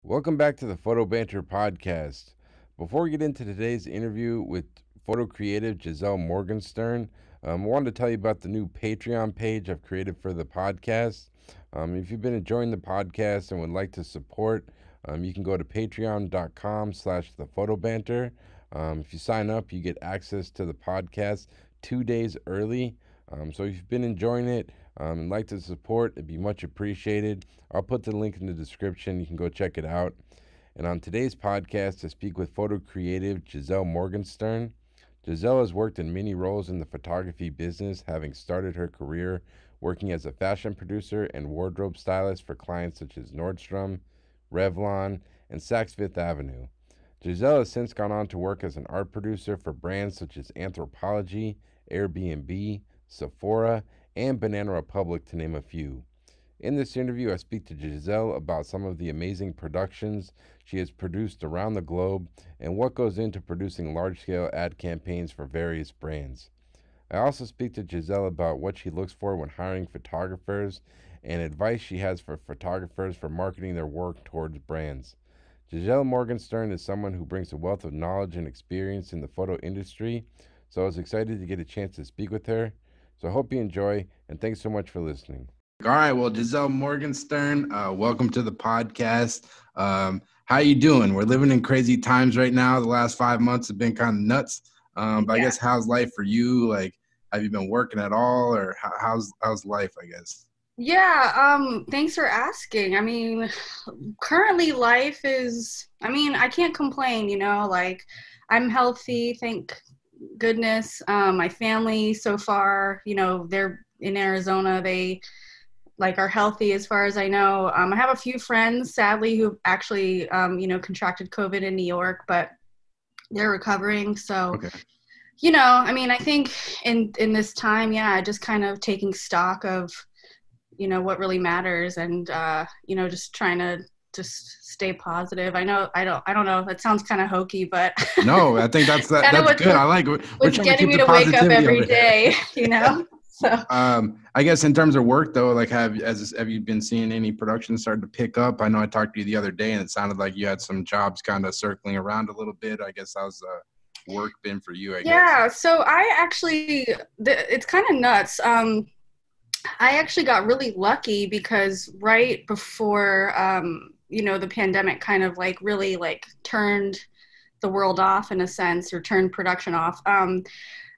Welcome back to the Photo Banter podcast. Before we get into today's interview with photo creative Giselle Morgenstern, I wanted to tell you about the new Patreon page I've created for the podcast. If you've been enjoying the podcast and would like to support, you can go to patreon.com/thephotobanter. If you sign up, you get access to the podcast 2 days early. So if you've been enjoying it and like to support, it'd be much appreciated. I'll put the link in the description. You can go check it out. And on today's podcast, I speak with photo creative Giselle Morgenstern. Giselle has worked in many roles in the photography business, having started her career working as a fashion producer and wardrobe stylist for clients such as Nordstrom, Revlon, and Saks Fifth Avenue. Giselle has since gone on to work as an art producer for brands such as Anthropologie Air BnB, Sephora, and Banana Republic, to name a few. In this interview, I speak to Giselle about some of the amazing productions she has produced around the globe and what goes into producing large-scale ad campaigns for various brands. I also speak to Giselle about what she looks for when hiring photographers and advice she has for photographers for marketing their work towards brands. Giselle Morgenstern is someone who brings a wealth of knowledge and experience in the photo industry, so I was excited to get a chance to speak with her. So I hope you enjoy, and thanks so much for listening. All right, well, Giselle Morgenstern, welcome to the podcast. How you doing? We're living in crazy times right now. The last 5 months have been kind of nuts. But I guess how's life for you? Like, have you been working at all, or how's life, I guess? Thanks for asking. I mean, currently life is, I can't complain, like I'm healthy, thank goodness. My family so far, they're in Arizona. They are healthy as far as I know. I have a few friends, sadly, who actually, contracted COVID in New York, but they're recovering. So, Okay. I think in this time, just kind of taking stock of, what really matters and, just trying to just stay positive. I know, I don't know. That sounds kind of hokey, but No, I think that's kind of good. I like it. We're what's trying to getting keep me the to wake up positivity every over here. day, So, I guess in terms of work though, like have you been seeing any production starting to pick up? I know I talked to you the other day and it sounded like you had some jobs kind of circling around a little bit. I guess how's work been for you, I guess? yeah, so I actually, it's kind of nuts. I actually got really lucky because right before, the pandemic kind of really turned the world off in a sense, or turned production off.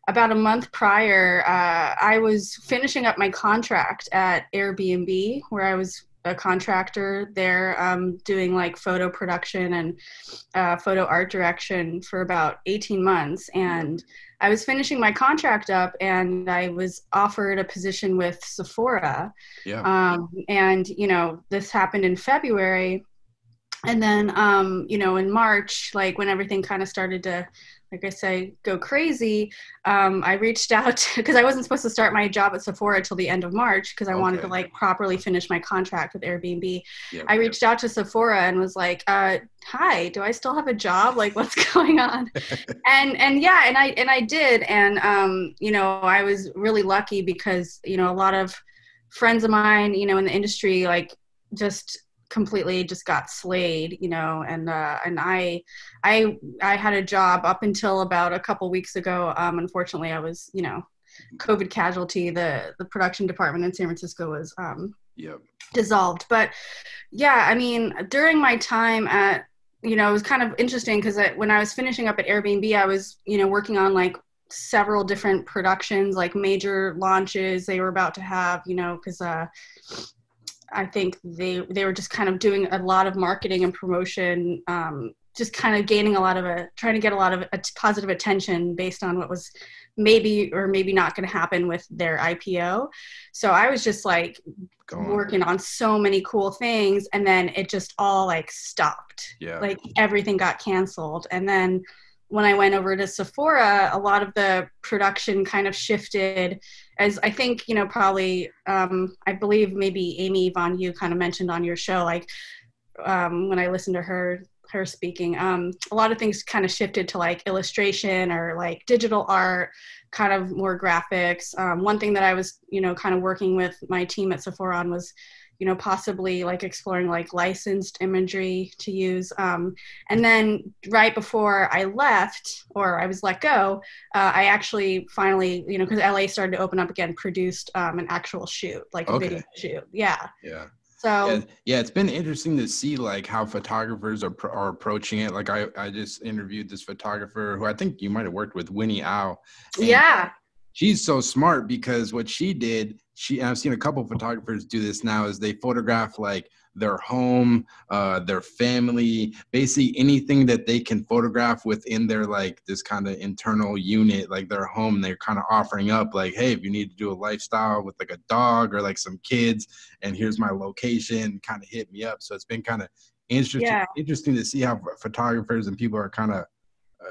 About a month prior, I was finishing up my contract at Airbnb, where I was a contractor there, doing photo production and photo art direction for about 18 months. And I was finishing my contract up and I was offered a position with Sephora. Yeah. And, this happened in February. And then, in March, when everything kind of started to, like I say, go crazy, I reached out because I wasn't supposed to start my job at Sephora till the end of March because I wanted to properly finish my contract with Airbnb. Yep. I reached out to Sephora and was like, hi, do I still have a job? Like, what's going on? and I did. And, I was really lucky because, a lot of friends of mine, in the industry, just completely just got slayed, and I had a job up until about a couple weeks ago. Unfortunately, I was, COVID casualty. The production department in San Francisco was dissolved. But yeah, during my time at, it was kind of interesting because when I was finishing up at Airbnb, I was, working on several different productions, major launches they were about to have, because I think they were just kind of doing a lot of marketing and promotion, just kind of gaining trying to get a lot of positive attention based on what was maybe or maybe not going to happen with their IPO. So I was just working on so many cool things, and then it just all stopped. Yeah. Everything got canceled. And then when I went over to Sephora, a lot of the production kind of shifted, as I think, probably, I believe maybe Amy Von You kind of mentioned on your show, when I listened to her speaking, a lot of things kind of shifted to illustration or digital art, kind of more graphics. One thing that I was, kind of working with my team at Sephora on was, possibly like exploring like licensed imagery to use. And then right before I left, or I was let go, I actually finally, because LA started to open up again, produced an actual shoot, like a video shoot. Yeah. Yeah. So yeah, it's been interesting to see like how photographers are approaching it. Like I just interviewed this photographer who I think you might have worked with, Winnie Au. Yeah. She's so smart because what she did, and I've seen a couple of photographers do this now, is they photograph like their home, their family, basically anything that they can photograph within their like this kind of internal unit, like their home. They're kind of offering up like, hey, if you need to do a lifestyle with like a dog or like some kids, and here's my location, kind of hit me up. So it's been kind of interesting to see how photographers and people are kind of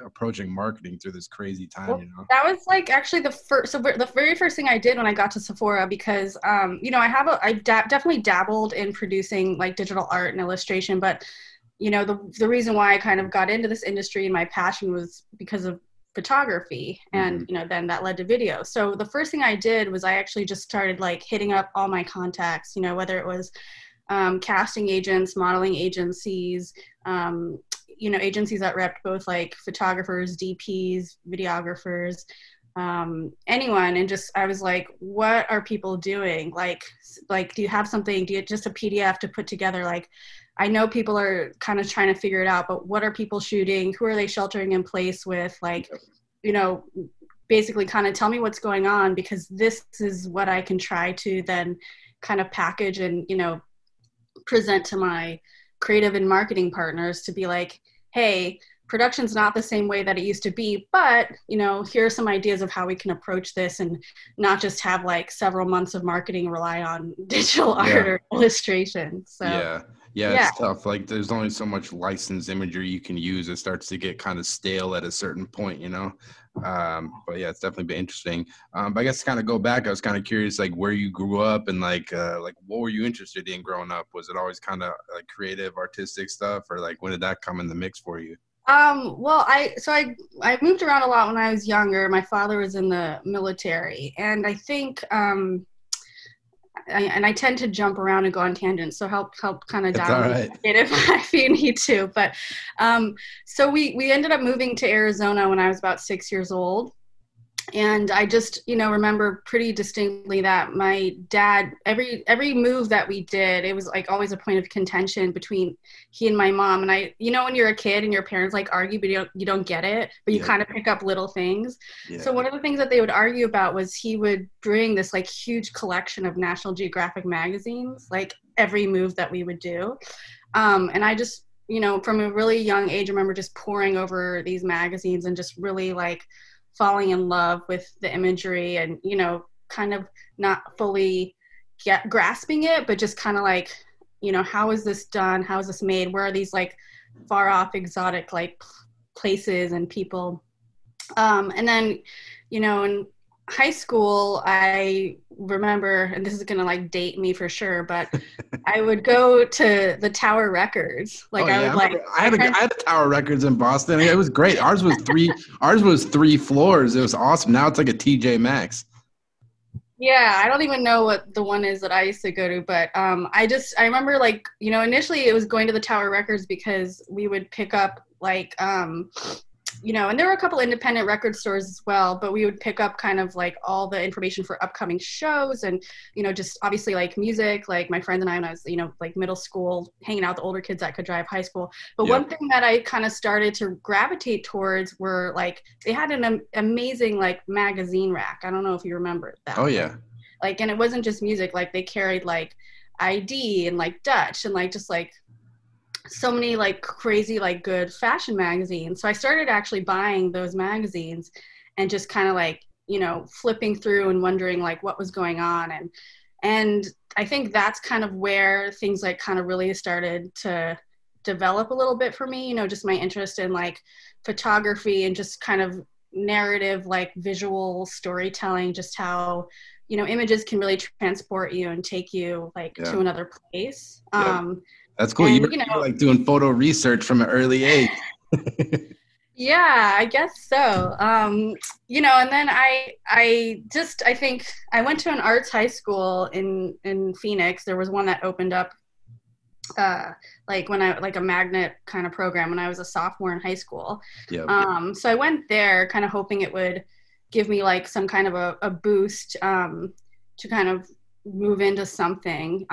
approaching marketing through this crazy time. Well, that was like actually the very first thing I did when I got to Sephora, because I definitely dabbled in producing like digital art and illustration, but the reason why I kind of got into this industry and my passion was because of photography, and then that led to video. So the first thing I did was I actually just started like hitting up all my contacts, whether it was casting agents, modeling agencies, agencies that repped both like photographers, DPs, videographers, anyone. And I was like, what are people doing? Like, do you have something? Do you just a PDF to put together? Like, I know people are kind of trying to figure it out, but what are people shooting? Who are they sheltering in place with? Like, basically kind of tell me what's going on, because this is what I can try to then kind of package and, present to my creative and marketing partners to be like, hey, production's not the same way that it used to be, but here are some ideas of how we can approach this and not just have like several months of marketing rely on digital art or illustration. So it's tough. Like there's only so much licensed imagery you can use. It starts to get kind of stale at a certain point, but yeah, it's definitely been interesting. But I guess to kind of go back, I was kind of curious, like where you grew up and like what were you interested in growing up? Was it always kind of like creative, artistic stuff, or like when did that come in the mix for you? Well, I moved around a lot when I was younger. My father was in the military, and I think I tend to jump around and go on tangents, so help kind of down if you need to. But so we ended up moving to Arizona when I was about 6 years old. And I just, remember pretty distinctly that my dad, every move that we did, it was like always a point of contention between he and my mom. And I, when you're a kid and your parents like argue, but you don't get it, but you kind of pick up little things. Yeah. So one of the things that they would argue about was he would bring this like huge collection of National Geographic magazines, like every move that we would do. And I just, from a really young age, I remember just poring over these magazines and just really like falling in love with the imagery and, kind of not fully grasping it, but just kind of like, how is this done? How is this made? Where are these like far off exotic like places and people? And then, in high school, I remember, and this is going to like date me for sure, but I would go to the Tower Records. Like I had a Tower Records in Boston. It was great. Ours was three floors. It was awesome. Now it's like a TJ Maxx. Yeah, I don't even know what the one is that I used to go to, but I remember like, initially it was going to the Tower Records because we would pick up like and there were a couple independent record stores as well, but we would pick up kind of like all the information for upcoming shows and, just obviously like music, like my friend and I, when I was, like middle school, hanging out with the older kids that could drive high school. But one thing that I kind of started to gravitate towards were like, they had an amazing like magazine rack. I don't know if you remember that. Oh yeah. Like, and it wasn't just music, like they carried like ID and like Dutch and like, just like, so many like crazy like good fashion magazines. So I started actually buying those magazines and just kind of like flipping through and wondering like what was going on, and I think that's kind of where things like kind of really started to develop a little bit for me, just my interest in like photography and just kind of narrative like visual storytelling, just how images can really transport you and take you like to another place. That's cool. You're like doing photo research from an early age. Yeah, I guess so. And then I think I went to an arts high school in Phoenix. There was one that opened up like a magnet kind of program when I was a sophomore in high school. Yeah. So I went there kind of hoping it would give me like some kind of a boost to kind of move into something.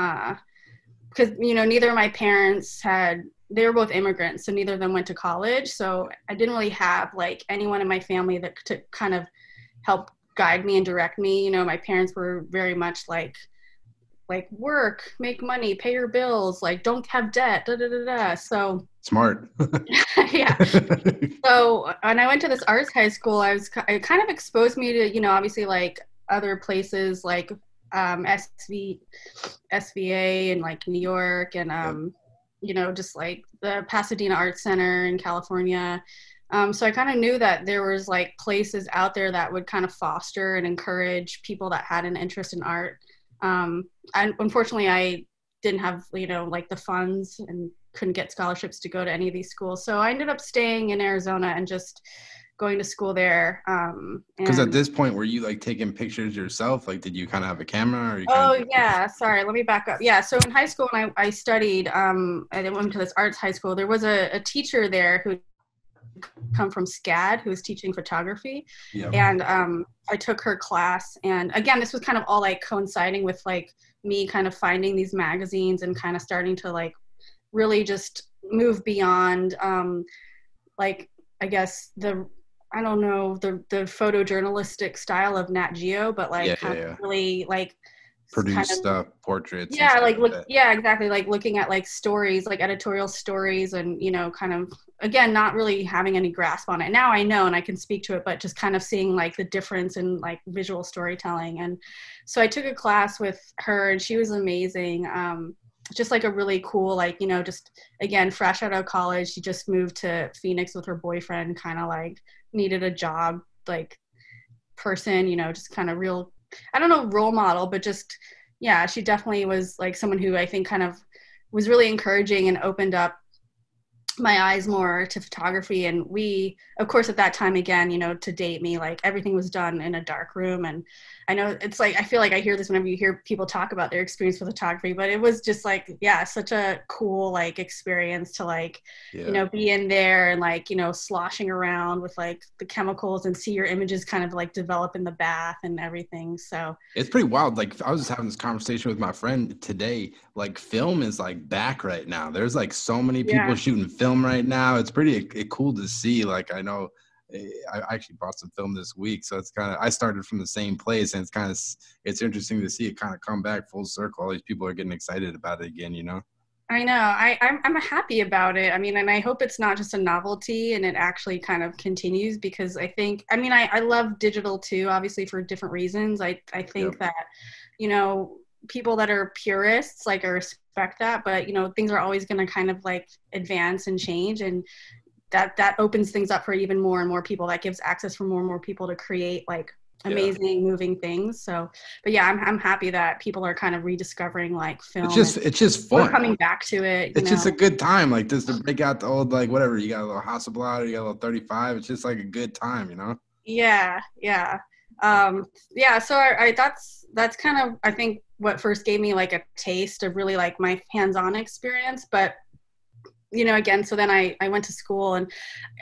Because, neither of my parents they were both immigrants, so neither of them went to college. So I didn't really have like anyone in my family that to kind of help guide me and direct me. My parents were very much like work, make money, pay your bills, like don't have debt, da da da da. So Smart. yeah. So when I went to this arts high school, it kind of exposed me to, obviously like other places like SVA and like New York and just like the Pasadena Art Center in California. So I kind of knew that there was like places out there that would kind of foster and encourage people that had an interest in art. Unfortunately, I didn't have, like the funds and couldn't get scholarships to go to any of these schools. So I ended up staying in Arizona and just going to school there. Because at this point, were you like taking pictures yourself? Like, did you kind of have a camera or you kind Oh, yeah. Sorry. Let me back up. Yeah. So in high school, when I studied, I went to this arts high school, there was a teacher there who come from SCAD who was teaching photography. Yeah. And I took her class. And again, this was kind of all like coinciding with like me kind of finding these magazines and kind of starting to like really just move beyond like, I guess I don't know, the photojournalistic style of Nat Geo, but like kind of really like produce kind of, stuff, portraits. Yeah, like look, yeah, exactly. Like looking at like stories, like editorial stories, and kind of again not really having any grasp on it. Now I know and I can speak to it, but just kind of seeing like the difference in like visual storytelling. And so I took a class with her, and she was amazing. Just like a really cool, like just again fresh out of college, she just moved to Phoenix with her boyfriend, kind of like needed a job, like person, just kind of real, I don't know, role model, but just, yeah, she definitely was like someone who I think kind of was really encouraging and opened up my eyes more to photography. And we, of course, at that time, again, to date me, like everything was done in a dark room. And I know it's like, I feel like I hear this whenever you hear people talk about their experience with photography, but it was just like, yeah, such a cool like experience to like, be in there and like, sloshing around with like the chemicals and see your images kind of like develop in the bath and everything. So it's pretty wild. Like I was just having this conversation with my friend today, like film is like back right now. There's like so many people shooting film right now. It's pretty cool to see. Like I know I actually bought some film this week, so it's kind of, I started from the same place, and it's interesting to see it kind of come back full circle. All these people are getting excited about it again, I know. I'm happy about it. I mean, and I hope it's not just a novelty and it actually kind of continues, because I think, I mean, I love digital too, obviously for different reasons. I think that, people that are purists, like I respect that, but things are always going to kind of like advance and change, and that opens things up for even more and more people. That gives access for more and more people to create like amazing moving things. So, but yeah, I'm happy that people are kind of rediscovering like film. It's just fun. We're coming back to it. It's just a good time, like just to break out the old, like whatever, you got a little Hasselblad, you got a little 35. It's just like a good time, Yeah. So I that's kind of, I think, what first gave me like a taste of really like my hands-on experience. But again, so then I went to school, and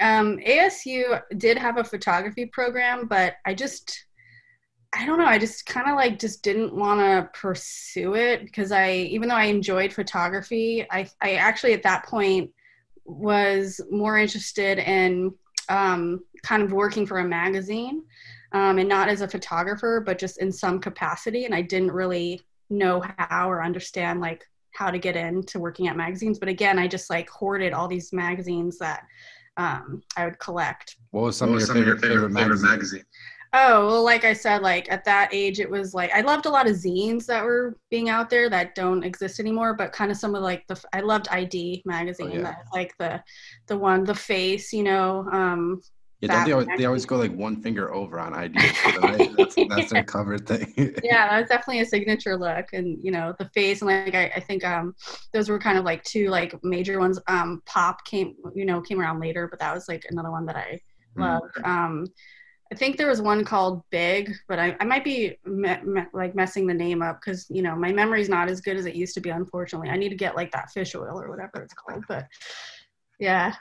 ASU did have a photography program, but I don't know, I just kind of like just didn't want to pursue it, because even though I enjoyed photography, I actually at that point was more interested in kind of working for a magazine, and not as a photographer, but just in some capacity. And I didn't really know how or understand like how to get into working at magazines. But again, I just like hoarded all these magazines that I would collect. What was some of your favorite magazines? Oh, well, like I said, like at that age, it was like, I loved a lot of zines that were being out there that don't exist anymore, but kind of some of like I loved ID magazine, that like the one, The Face, Yeah, don't That they always go like one finger over on ideas, right? That's their cover thing. yeah, that was definitely a signature look. And the face, and like I think those were kind of like two like major ones. Pop came around later, but that was like another one that I loved. I think there was one called Big, but I might be like messing the name up because my memory's not as good as it used to be, unfortunately. I need to get like that fish oil or whatever it's called. But yeah.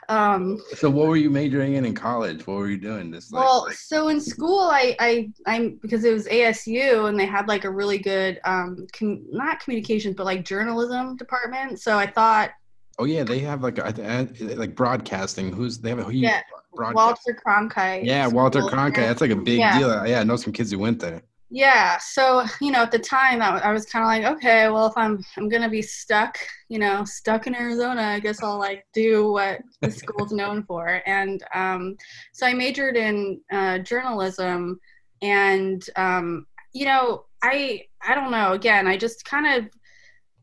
So what were you majoring in college? What were you doing? So in school, I'm because it was ASU and they had like a really good not communications but like journalism department. So I thought. Oh yeah, they have like broadcasting. They have a huge broadcast. Walter Cronkite. Yeah, Walter Cronkite. That's like a big deal. Yeah, I know some kids who went there. Yeah, so at the time I was kind of like, okay, well, if I'm gonna be stuck in Arizona, I guess I'll like do what the school's known for. And so I majored in journalism, and I don't know. Again, I just kind of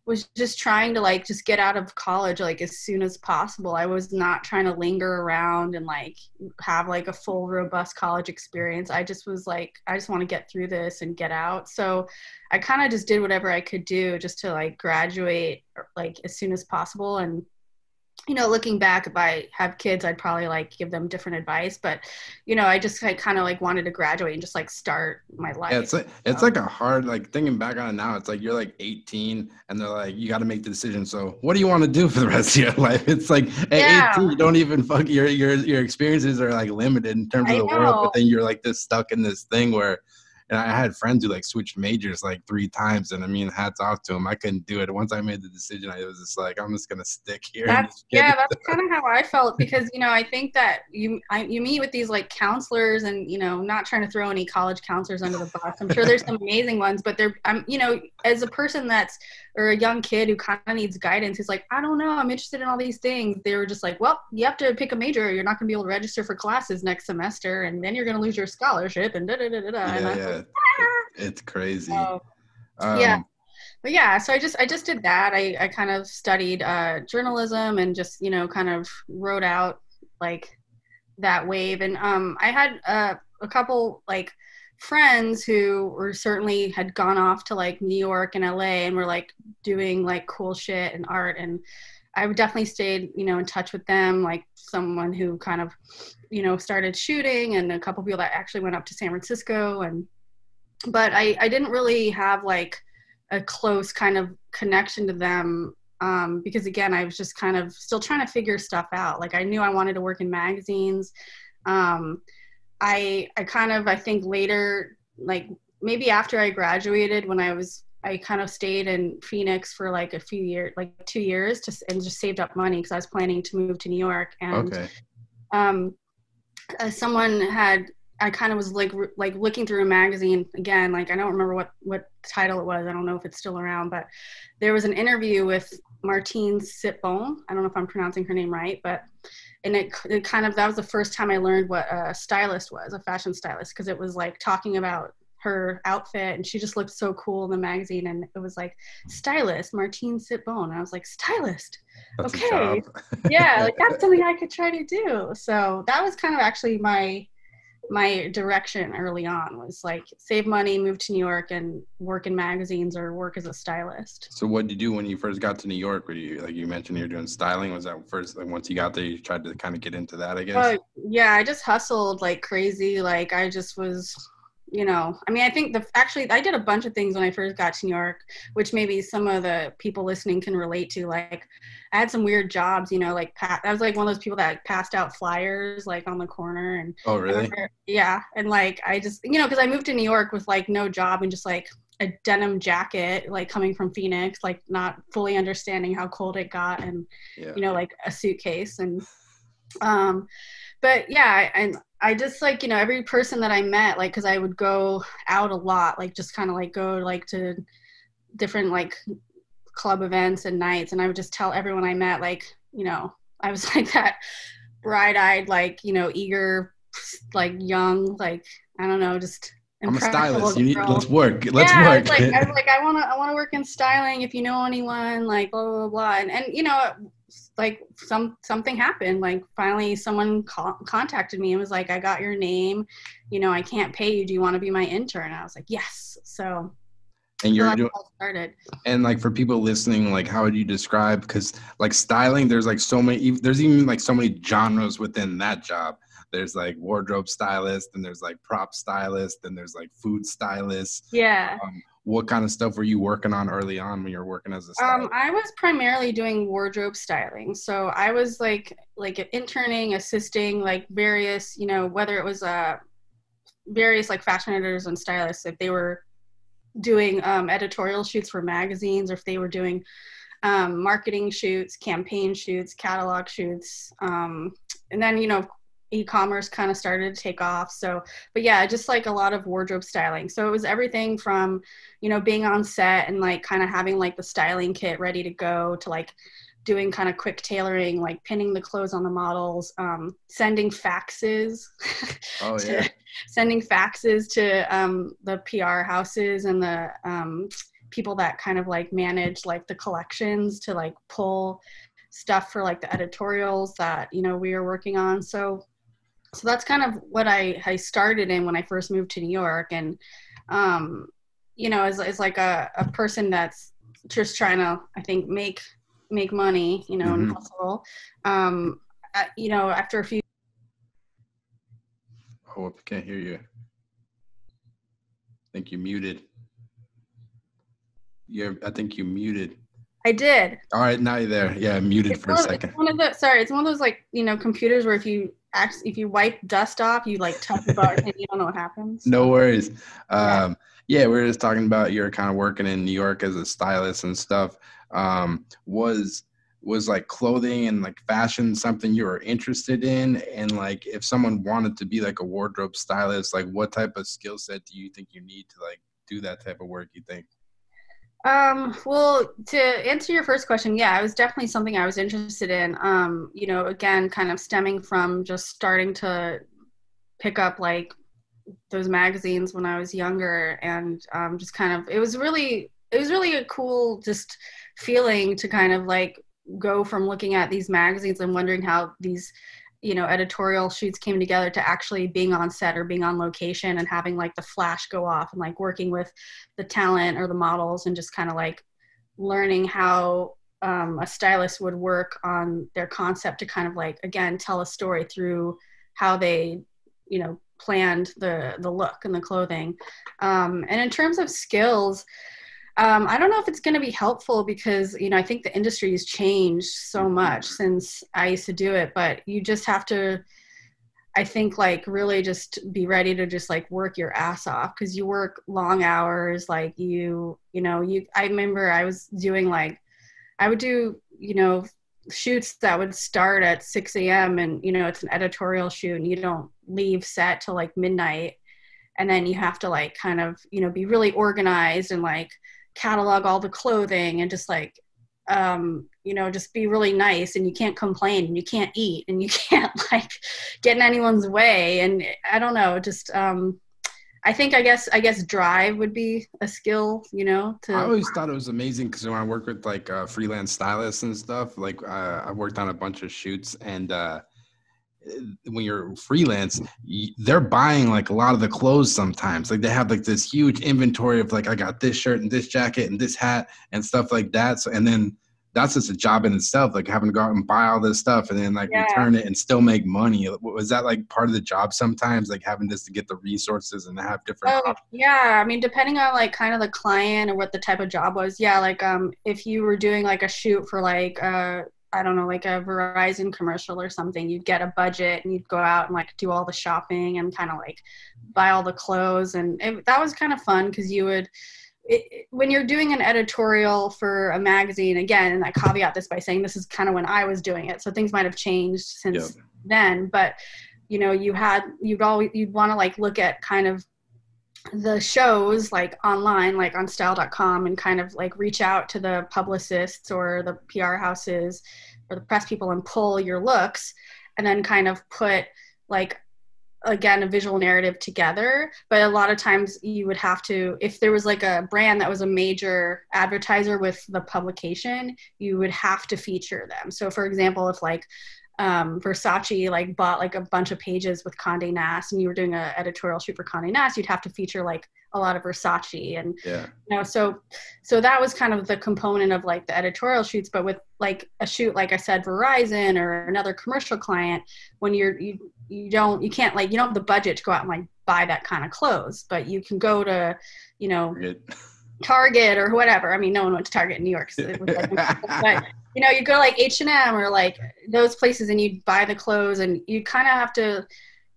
was just trying to like just get out of college like as soon as possible. I was not trying to linger around and like have like a full robust college experience. I just was like, I just want to get through this and get out. So I kind of just did whatever I could do just to like graduate like as soon as possible. And looking back, if I have kids, I'd probably like give them different advice, but I just like kind of like wanted to graduate and just like start my life. Yeah, it's like a hard, like thinking back on it now, it's like you're like 18 and they're like, you got to make the decision. So what do you want to do for the rest of your life? It's like at 18, you don't even your experiences are like limited in terms of the world, but then you're like this stuck in this thing where. And I had friends who like switched majors like 3 times, and I mean, hats off to them. I couldn't do it. Once I made the decision, I was just like, I'm just gonna stick here. That's kind of how I felt because I think that you meet with these like counselors, and not trying to throw any college counselors under the bus. I'm sure there's some amazing ones, but as a person or a young kid who kind of needs guidance, he's like, I don't know, I'm interested in all these things. They were just like, well, you have to pick a major. You're not gonna be able to register for classes next semester, and then you're gonna lose your scholarship, and da da da da da. Yeah. It's crazy. Yeah. But yeah, so I just did that. I kind of studied journalism and just, kind of wrote out like that wave. And I had a couple like friends who were certainly had gone off to like New York and LA and were like doing like cool shit and art. And I definitely stayed, in touch with them, like someone who kind of, started shooting, and a couple people that actually went up to San Francisco. But I didn't really have like a close kind of connection to them because again, I was just kind of still trying to figure stuff out. Like I knew I wanted to work in magazines. I think later, like maybe after I graduated, I kind of stayed in Phoenix for like a few years, like 2 years, and just saved up money because I was planning to move to New York. And I kind of was like looking through a magazine again, like I don't remember what title it was. I don't know if it's still around, but there was an interview with Martine Sitbon. I don't know if I'm pronouncing her name right, and it kind of, that was the first time I learned what a stylist was, a fashion stylist, because it was like talking about her outfit, and she just looked so cool in the magazine, and it was like stylist Martine Sitbon, and I was like, stylist, that's okay. Yeah, like that's something I could try to do. So that was kind of actually my direction early on, was like save money, move to New York, and work in magazines or work as a stylist. So what did you do when you first got to New York? Were you, like you mentioned, you're doing styling? Was that first, like once you got there, you tried to kind of get into that, I guess? Yeah, I just hustled like crazy. Like I just was, I think I did a bunch of things when I first got to New York, which maybe some of the people listening can relate to. Like I had some weird jobs, like I was like one of those people that like, passed out flyers like on the corner. And oh, really? Yeah. And like, I just, because I moved to New York with like no job and just like a denim jacket, like coming from Phoenix, like not fully understanding how cold it got, and, like a suitcase. And, but yeah, and I just like, every person that I met, like, cause I would go out a lot, like just kind of like go like to different like club events and nights. And I would just tell everyone I met, like, I was like that bright-eyed, like, eager, like young, like, I don't know, just I'm a stylist. Let's work. Let's work. I was like, I want to work in styling. If you know anyone, like blah, blah, blah. And like something happened. Like finally someone contacted me and was like, I got your name, you know, I can't pay you, do you want to be my intern? And I was like, yes. So And you're that's doing, how it started. and like for people listening, like how would you describe, because like styling, there's like so many, there's even like so many genres within that job. There's like wardrobe stylist, and there's like prop stylist, and there's like food stylist. Yeah. What kind of stuff were you working on early on when you were working as a stylist? I was primarily doing wardrobe styling. So I was like interning, assisting like various, you know, whether it was various like fashion editors and stylists, if they were doing editorial shoots for magazines, or if they were doing marketing shoots, campaign shoots, catalog shoots. And then, you know, e-commerce kind of started to take off. So, but yeah, just like a lot of wardrobe styling. So it was everything from, you know, being on set and like kind of having like the styling kit ready to go, to like doing kind of quick tailoring, like pinning the clothes on the models, sending faxes. Oh yeah. Sending faxes to the PR houses and the people that kind of like manage like the collections to like pull stuff for like the editorials that, you know, we were working on. So that's kind of what I started in when I first moved to New York. And, you know, as like a person that's just trying to, I think, make money, you know, and hustle, you know, after a few. Oh, I can't hear you. I think you muted. I think you muted. I did. All right, now you're there. Yeah, muted for a second. It's one of those like, you know, computers where if you wipe dust off, you like touch the button and you don't know what happens. No worries. Yeah, we were just talking about you're kind of working in New York as a stylist and stuff. Was like clothing and like fashion something you were interested in? And like if someone wanted to be like a wardrobe stylist, like what type of skill set do you think you need to like do that type of work, you think? Well, to answer your first question, yeah, it was definitely something I was interested in. You know, again, kind of stemming from just starting to pick up like those magazines when I was younger, and just kind of, it was really a cool just feeling to kind of like go from looking at these magazines and wondering how these, you know, editorial shoots came together to actually being on set or being on location and having like the flash go off and like working with the talent or the models and just kind of like learning how a stylist would work on their concept to kind of like, again, tell a story through how they, you know, planned the look and the clothing. And in terms of skills, I don't know if it's going to be helpful because, you know, I think the industry has changed so much since I used to do it, but you just have to, I think, like really just be ready to just like work your ass off, because you work long hours. Like I remember I was doing like, I would do, you know, shoots that would start at 6 a.m. and, you know, it's an editorial shoot and you don't leave set till like midnight. And then you have to like kind of, you know, be really organized and like catalog all the clothing and just like, you know, just be really nice, and you can't complain and you can't eat and you can't like get in anyone's way. And I don't know, just, I think, I guess drive would be a skill, you know, I always thought it was amazing because when I work with like freelance stylists and stuff, like I worked on a bunch of shoots, and when you're freelance, they're buying like a lot of the clothes sometimes. Like they have like this huge inventory of like, I got this shirt and this jacket and this hat and stuff like that. So, and then that's just a job in itself, like having to go out and buy all this stuff and then like return it and still make money. Was that like part of the job sometimes, like having just to get the resources and have different options? Yeah, I mean, depending on like kind of the client or what the type of job was. Yeah, like if you were doing like a shoot for like I don't know, like a Verizon commercial or something, you'd get a budget and you'd go out and like do all the shopping and kind of like buy all the clothes. And that was kind of fun because you would, when you're doing an editorial for a magazine, again, and I caveat this by saying this is kind of when I was doing it, so things might have changed since then, but you know, you'd want to like look at kind of the shows like online, like on style.com, and kind of like reach out to the publicists or the PR houses or the press people and pull your looks, and then kind of put like again, a visual narrative together. But a lot of times you would have to, if there was like a brand that was a major advertiser with the publication, you would have to feature them. So for example, if like Versace like bought like a bunch of pages with Condé Nast and you were doing an editorial shoot for Condé Nast, you'd have to feature like a lot of Versace. And so that was kind of the component of like the editorial shoots. But with like a shoot, like I said, Verizon or another commercial client, when you can't like, you don't have the budget to go out and like buy that kind of clothes, but you can go to, Target or whatever. I mean, no one went to Target in New York, so it was like, but you go to like H&M or like those places and you'd buy the clothes, and you kind of have to,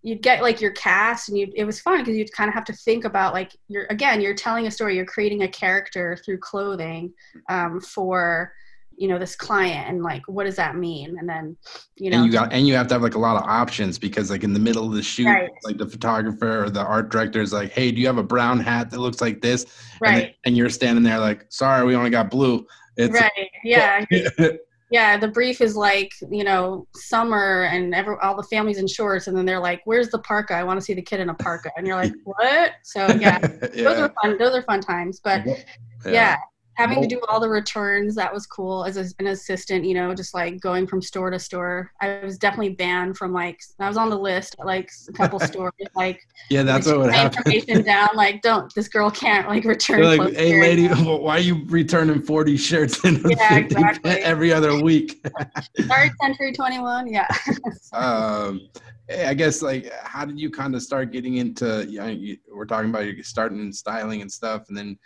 you'd get like your cast, and it was fun because you'd kind of have to think about like, you're telling a story, you're creating a character through clothing for this client, and like, what does that mean? And then, and you have to have like a lot of options, because like in the middle of the shoot, right, like the photographer or the art director is like, hey, do you have a brown hat that looks like this? Right. And you're standing there like, sorry, we only got blue. It's right. Yeah. Yeah. The brief is like, summer and all the families in shorts. And then they're like, where's the parka? I want to see the kid in a parka. And you're like, what? So yeah, those are fun. Those are fun times, but yeah. Having to do all the returns, that was cool as an assistant, just like going from store to store. I was definitely banned from I was on the list at like a couple stores, like, yeah, that's what would happen. Information down, like, this girl can't like return. You're like, hey lady, why are you returning 40 shirts in exactly. every other week? Sorry, Century 21. Yeah. I guess like, how did you kind of start getting into, we're talking about you starting in styling and stuff, and then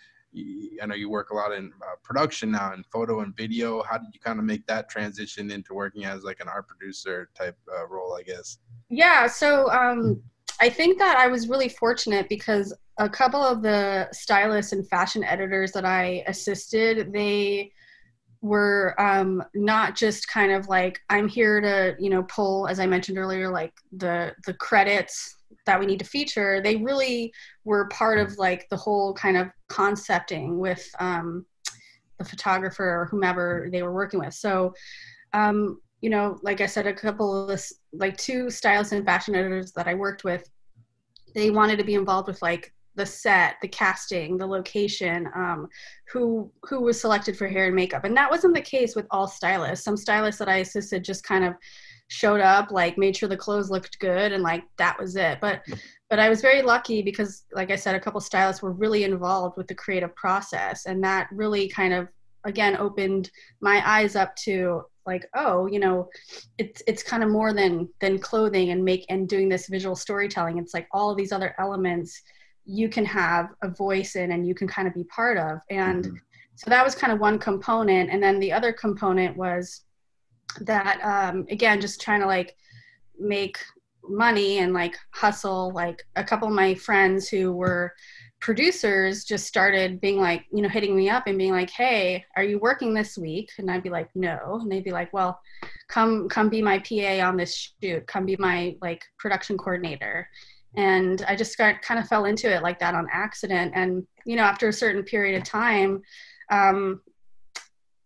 I know you work a lot in production now, in photo and video. How did you kind of make that transition into working as like an art producer type role, I guess? Yeah, so I think that I was really fortunate because a couple of the stylists and fashion editors that I assisted, they were not just kind of like, I'm here to, pull, as I mentioned earlier, like the credits that we need to feature. They really were part of like the whole kind of concepting with the photographer or whomever they were working with. So, like I said, a couple of like two stylists and fashion editors that I worked with, they wanted to be involved with like the set, the casting, the location, who was selected for hair and makeup. And that wasn't the case with all stylists. Some stylists that I assisted just kind of showed up, like made sure the clothes looked good, and like that was it. But I was very lucky because, like I said, a couple stylists were really involved with the creative process, and that really kind of, again, opened my eyes up to like, oh, it's kind of more than clothing and doing this visual storytelling. It's like all of these other elements you can have a voice in and you can kind of be part of. And so that was kind of one component. And then the other component was that, again, just trying to like make money and like hustle. Like a couple of my friends who were producers just started being like, hitting me up and being like, hey, are you working this week? And I'd be like, no. And they'd be like, well, come be my PA on this shoot. Come be my like production coordinator. And I just kind of fell into it like that on accident. And, after a certain period of time,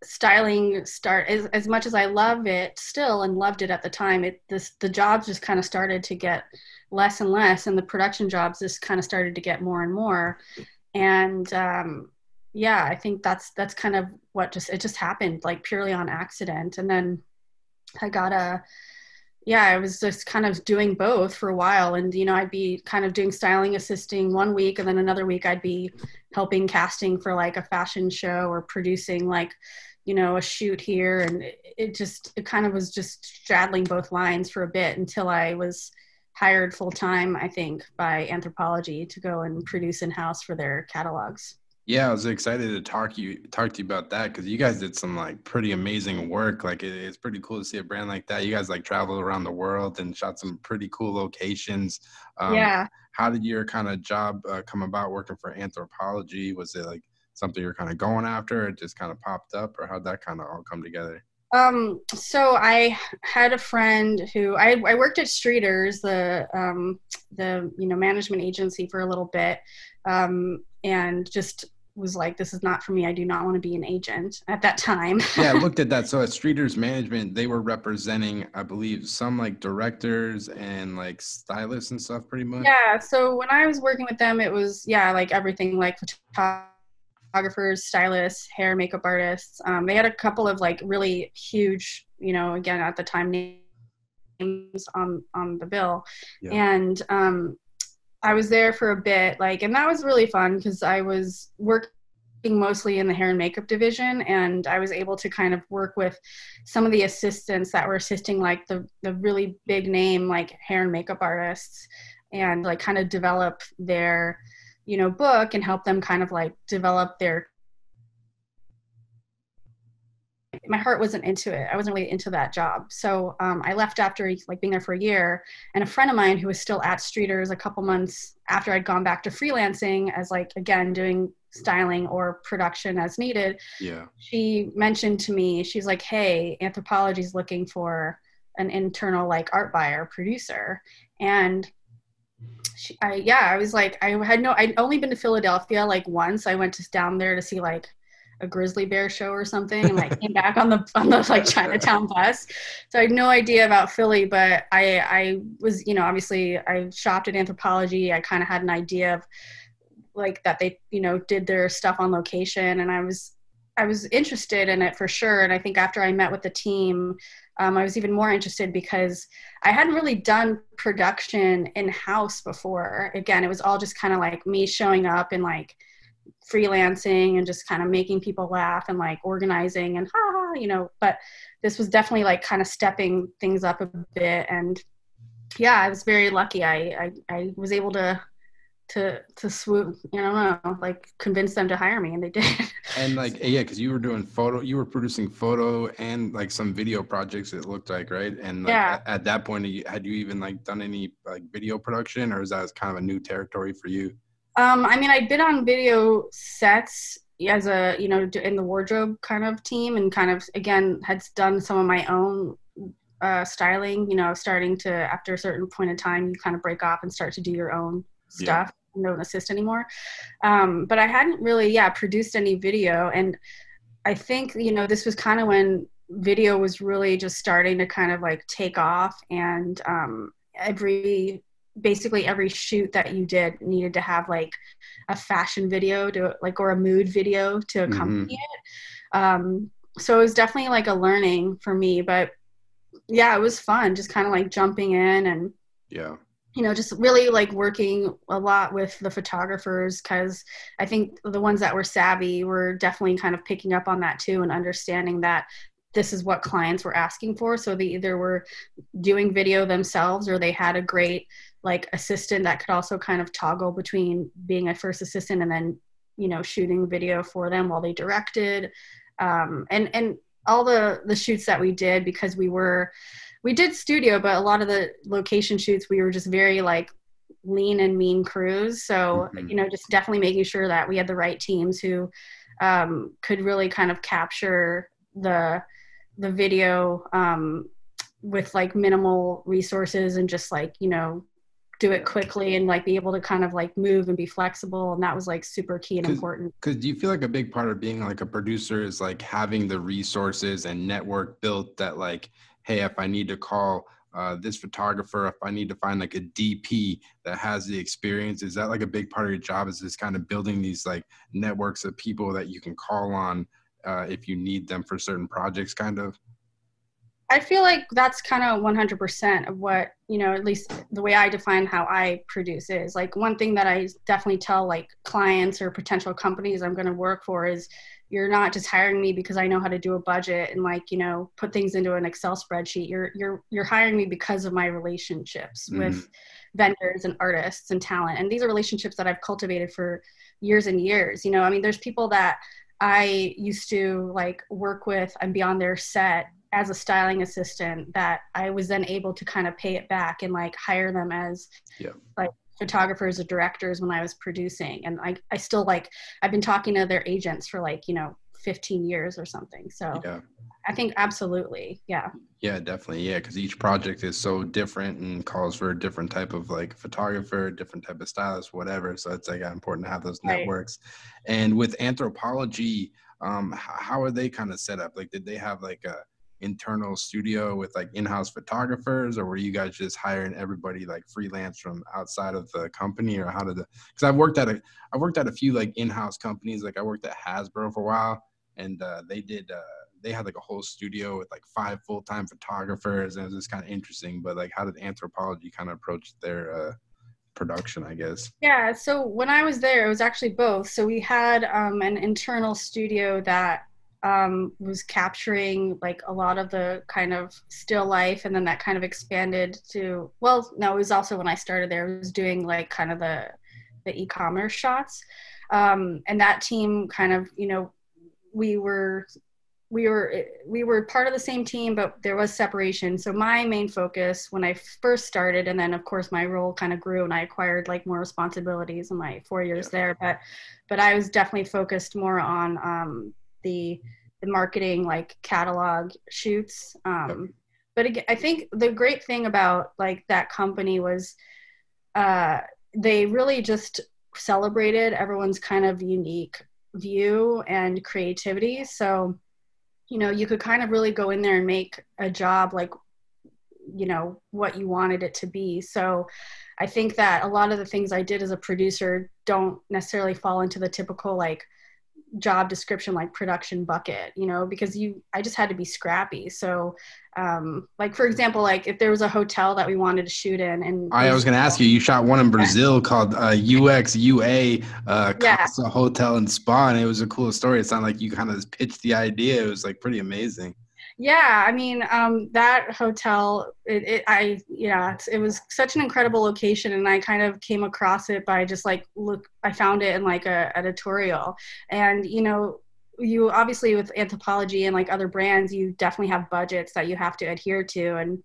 styling as much as I love it still and loved it at the time, the jobs just kind of started to get less and less, and the production jobs just kind of started to get more and more. And I think that's kind of what it just happened like purely on accident. And then I was just kind of doing both for a while. And, I'd be kind of doing styling, assisting one week, and then another week I'd be helping casting for like a fashion show or producing like, a shoot here. And it kind of was just straddling both lines for a bit until I was hired full time, I think, by Anthropologie to go and produce in-house for their catalogs. Yeah, I was excited to talk to you about that, because you guys did some like pretty amazing work. Like it's pretty cool to see a brand like that. You guys like traveled around the world and shot some pretty cool locations. Yeah. How did your kind of job come about working for Anthropologie? Was it like something you're kind of going after, or it just kind of popped up, or how'd that kind of all come together? So I had a friend who I worked at Streeters, the management agency for a little bit, and just was like, this is not for me. I do not want to be an agent at that time. Yeah, I looked at that. So at Streeters Management, they were representing, I believe, some like directors and like stylists and stuff pretty much. Yeah. So when I was working with them, it was, yeah, like everything, like photographers, stylists, hair, makeup artists. They had a couple of like really huge, you know, again, at the time, names on the bill. Yeah. And I was there for a bit, like, and that was really fun because I was working mostly in the hair and makeup division, and I was able to kind of work with some of the assistants that were assisting like the really big name like hair and makeup artists, and like kind of develop their, you know, book and help them kind of like develop their, my heart wasn't into it. I wasn't really into that job. So I left after like being there for a year, and a friend of mine who was still at Streeters a couple months after I'd gone back to freelancing as like, again, doing styling or production as needed. Yeah. She mentioned to me, she's like, hey, Anthropologie's looking for an internal like art buyer producer. And I was like, I'd only been to Philadelphia like once. I went down there to see like a grizzly bear show or something, and like came back on the like Chinatown bus. So I had no idea about Philly, but I was, you know, obviously I shopped at Anthropologie. I kind of had an idea of like that they, you know, did their stuff on location, and I was interested in it for sure. And I think after I met with the team, I was even more interested because I hadn't really done production in-house before. Again, it was all just kind of like me showing up and like freelancing and just kind of making people laugh and like organizing and you know, but this was definitely like kind of stepping things up a bit. And yeah, I was very lucky. I was able to swoop, you know, like convince them to hire me, and they did. And like, yeah, because you were doing you were producing photo and like some video projects, it looked like, right? And like Yeah. at that point, had you even like done any like video production, or is that kind of a new territory for you? I mean, I'd been on video sets as a, you know, in the wardrobe kind of team, and kind of, again, had done some of my own styling, you know, starting to, after a certain point in time, you kind of break off and start to do your own stuff. Yeah. Don't assist anymore. But I hadn't really, produced any video. And I think, you know, this was kind of when video was really just starting to kind of like take off, and basically every shoot that you did needed to have like a fashion video to like, or a mood video to accompany it. So it was definitely like a learning for me, but yeah, it was fun just kind of like jumping in and, you know, just really like working a lot with the photographers, because I think the ones that were savvy were definitely kind of picking up on that too, and understanding that this is what clients were asking for. So they either were doing video themselves, or they had a great like assistant that could also kind of toggle between being a first assistant and then, you know, shooting video for them while they directed. And all the shoots that we did, because we did studio, but a lot of the location shoots, we were just very like lean and mean crews. So, you know, just definitely making sure that we had the right teams who could really kind of capture the video with like minimal resources, and just like, you know, do it quickly and like be able to kind of like move and be flexible. And that was like super key and important. Because do you feel like a big part of being like a producer is like having the resources and network built that like, hey, if I need to call this photographer, if I need to find like a DP that has the experience, is that like a big part of your job, is this kind of building these like networks of people that you can call on if you need them for certain projects kind of? I feel like that's kind of 100% of what, you know, at least the way I define how I produce is. Like, one thing that I definitely tell like clients or potential companies I'm going to work for is, you're not just hiring me because I know how to do a budget and like, you know, put things into an Excel spreadsheet. You're hiring me because of my relationships with vendors and artists and talent. And these are relationships that I've cultivated for years and years. You know, I mean, there's people that I used to like work with and be on their set as a styling assistant that I was then able to kind of pay it back and like hire them as like photographers or directors when I was producing. And I still like, I've been talking to their agents for like, you know, 15 years or something. So Yeah. I think absolutely. Yeah. Yeah, definitely. Yeah, because each project is so different and calls for a different type of like photographer, different type of stylist, whatever. So it's like important to have those Right. networks. And with Anthropologie, how are they kind of set up? Like, did they have like a internal studio with like in-house photographers, or were you guys just hiring everybody like freelance from outside of the company, or how did it? Because I've worked at a few like in-house companies. Like I worked at Hasbro for a while, and they had like a whole studio with like 5 full-time photographers, and it was just kind of interesting. But like, how did Anthropologie kind of approach their production, I guess? Yeah, so when I was there, it was actually both. So we had an internal studio that was capturing like a lot of the kind of still life, and then that kind of expanded to, well, no, it was also when I started there, it was doing like kind of the e-commerce shots. And that team kind of, you know, we were part of the same team, but there was separation. So my main focus when I first started, and then of course my role kind of grew and I acquired like more responsibilities in my 4 years there. But I was definitely focused more on the marketing, like catalog shoots. But again, I think the great thing about like that company was they really just celebrated everyone's kind of unique view and creativity. So you know, you could kind of really go in there and make a job like, you know, what you wanted it to be. So I think that a lot of the things I did as a producer don't necessarily fall into the typical like job description, like production bucket, you know, because I just had to be scrappy. So like, for example, like if there was a hotel that we wanted to shoot in, and I was going to ask you, you shot one in Brazil called UXUA Casa Hotel and Spa, and it was a cool story. It sounded like you kind of pitched the idea. It was like pretty amazing. Yeah, I mean, that hotel, it was such an incredible location, and I kind of came across it by just like I found it in like a editorial, and you know, you obviously with Anthropologie and like other brands, you definitely have budgets that you have to adhere to, and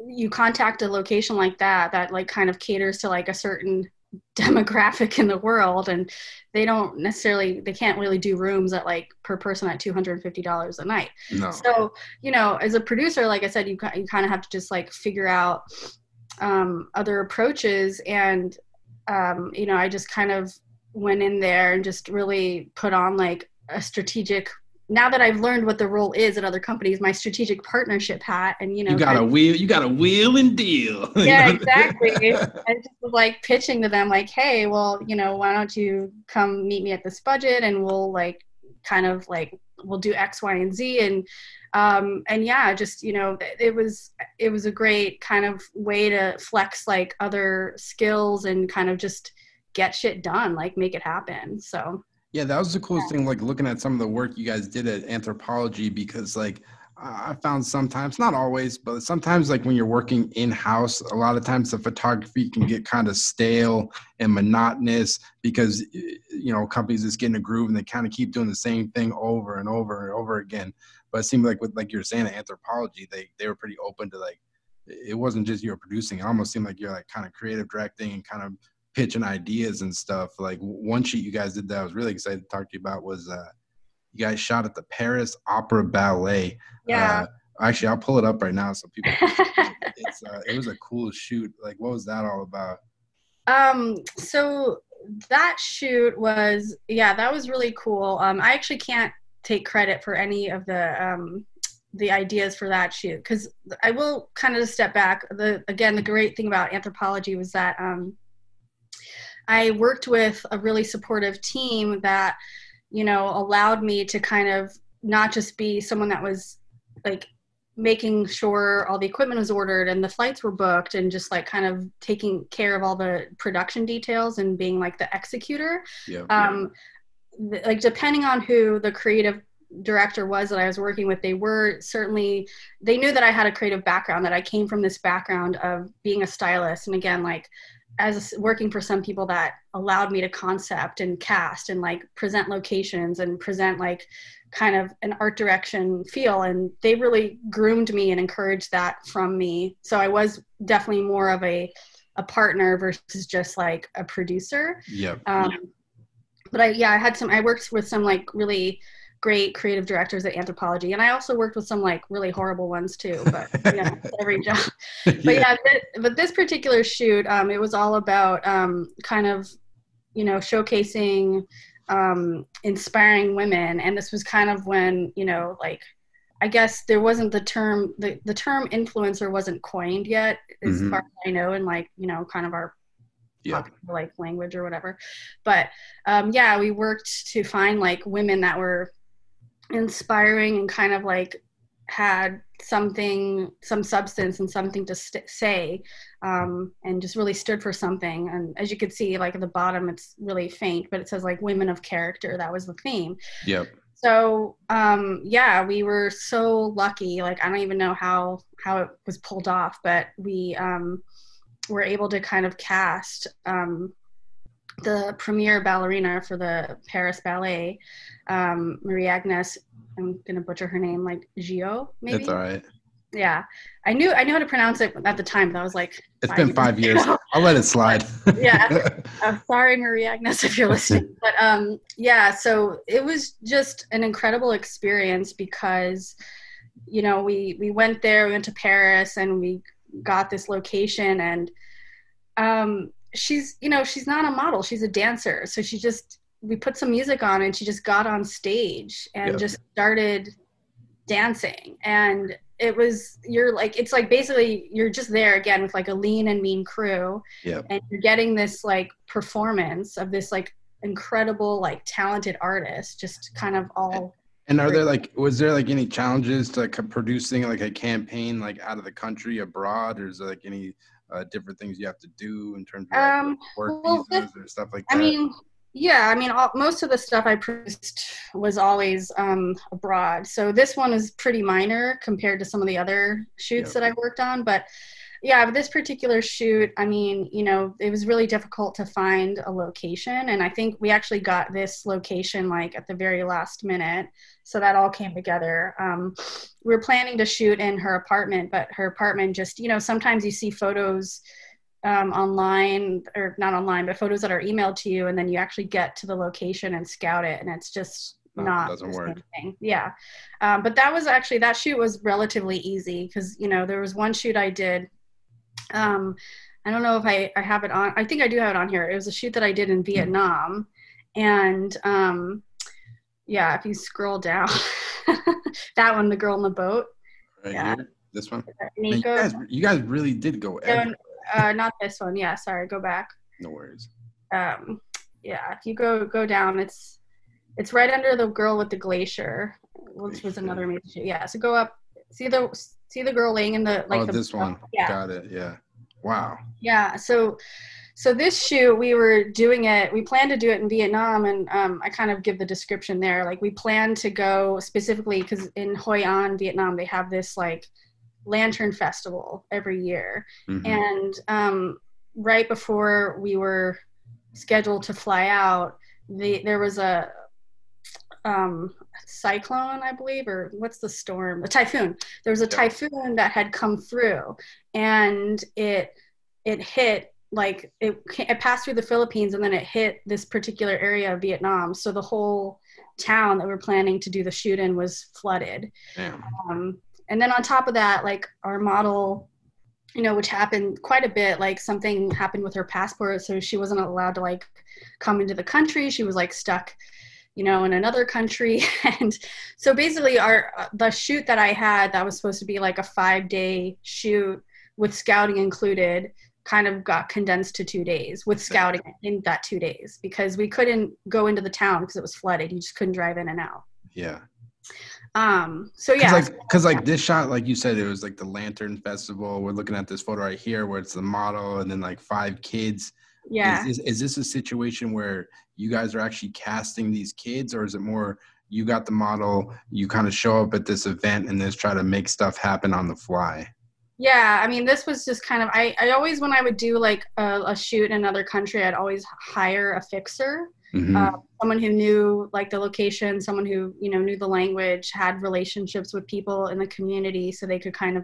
you contact a location like that like kind of caters to like a certain demographic in the world, and they can't really do rooms at like per person at $250 a night. No. So, you know, as a producer, like I said, you kind of have to just like figure out other approaches, and you know, I just kind of went in there and just really put on like a strategic, now that I've learned what the role is at other companies, my strategic partnership hat, and you know, you got a wheel and deal. Yeah, exactly. I just was like pitching to them like, hey, well, you know, why don't you come meet me at this budget, and we'll like kind of like we'll do X, Y, and Z, and yeah, just, you know, it was a great kind of way to flex like other skills and kind of just get shit done, like make it happen. So yeah, that was the coolest thing, like looking at some of the work you guys did at Anthropologie, because like I found sometimes, not always, but sometimes like when you're working in-house, a lot of times the photography can get kind of stale and monotonous because, you know, companies just get in a groove and they kind of keep doing the same thing over and over and over again. But it seemed like with, like you're saying, at Anthropologie, they were pretty open to like, it wasn't just you were producing. It almost seemed like you're like kind of creative directing and kind of pitching ideas and stuff. Like one shoot you guys did that I was really excited to talk to you about was you guys shot at the Paris Opera Ballet. yeah. Actually, I'll pull it up right now so people can see it. It was a cool shoot. Like, what was that all about? So that shoot was, that was really cool. I actually can't take credit for any of the ideas for that shoot, because I will kind of step back. The great thing about Anthropologie was that I worked with a really supportive team that, you know, allowed me to kind of not just be someone that was like making sure all the equipment was ordered and the flights were booked and just like kind of taking care of all the production details and being like the executor. Like depending on who the creative director was that I was working with, they knew that I had a creative background, that I came from this background of being a stylist. And again, like as working for some people that allowed me to concept and cast and like present locations and present like kind of an art direction feel. And they really groomed me and encouraged that from me. So I was definitely more of a partner versus just like a producer. But I worked with some like really great creative directors at Anthropologie, and I also worked with some like really horrible ones too, but every job. But but this particular shoot, it was all about kind of, showcasing inspiring women. And this was kind of when, like, I guess there wasn't the term influencer wasn't coined yet, as far as I know, in like, kind of our like language or whatever. But we worked to find like women that were inspiring and kind of like had some substance and something to say, and just really stood for something. And as you could see, like at the bottom, it's really faint, but it says like women of character. That was the theme. Yep. So we were so lucky. Like, I don't even know how it was pulled off, but we were able to kind of cast the premier ballerina for the Paris Ballet, Marie Agnes. I'm gonna butcher her name, like Gio, maybe. That's all right. Yeah, I knew how to pronounce it at the time, but I was like, it's been 5 years. I'll let it slide. Yeah. Sorry, Marie Agnes, if you're listening. But so it was just an incredible experience because, we went there, we went to Paris, and we got this location, and she's not a model, she's a dancer. So we put some music on and she just got on stage and just started dancing. And it's like basically you're just there again with like a lean and mean crew. Yep. And you're getting this like performance of this like incredible, like talented artist, just kind of all. And was there like any challenges to like producing like a campaign like out of the country, abroad, or is there like any different things you have to do in terms of like, work visas or stuff like that? Most of the stuff I produced was always abroad. So this one is pretty minor compared to some of the other shoots that I worked on. But this particular shoot, it was really difficult to find a location. And I think we actually got this location like at the very last minute. So that all came together. We were planning to shoot in her apartment, but her apartment just, sometimes you see photos online, or not online, but photos that are emailed to you, and then you actually get to the location and scout it, and it's just not doesn't work. Thing. But that shoot was relatively easy because there was one shoot I did. I don't know if I have it on. I think I do have it on here. It was a shoot that I did in Vietnam, and if you scroll down, that one, the girl in the boat. Right here, this one. Nico. Man, you guys really did go everywhere. Not this one. Yeah, sorry. Go back. No worries. If you go down, it's right under the girl with the glacier, which was another amazing shoot. Yeah. So go up. See the girl laying in the like. Oh, this one. Yeah. Got it. Yeah. Wow. Yeah. So this shoot, we were doing it. We planned to do it in Vietnam, and I kind of give the description there. Like, we planned to go specifically because in Hoi An, Vietnam, they have this like lantern festival every year. And right before we were scheduled to fly out, there was a cyclone, I believe, or what's the storm? A typhoon. There was a typhoon that had come through, and it hit, like it passed through the Philippines, and then it hit this particular area of Vietnam. So the whole town that we're planning to do the shoot in was flooded. Damn. And then on top of that, like our model, which happened quite a bit, like something happened with her passport. So she wasn't allowed to like come into the country. She was like stuck, in another country. And so basically the shoot that I had, that was supposed to be like a 5-day shoot with scouting included, kind of got condensed to 2 days with scouting in that 2 days, because we couldn't go into the town because it was flooded. You just couldn't drive in and out. Yeah. Because like this shot, like you said, it was like the Lantern Festival. We're looking at this photo right here where it's the model and then like 5 kids. Yeah. Is this a situation where you guys are actually casting these kids, or is it more you got the model, you kind of show up at this event and just try to make stuff happen on the fly? Yeah, this was just kind of, I always, when I would do like a shoot in another country, I'd always hire a fixer. Someone who knew like the location, someone who, knew the language, had relationships with people in the community, so they could kind of,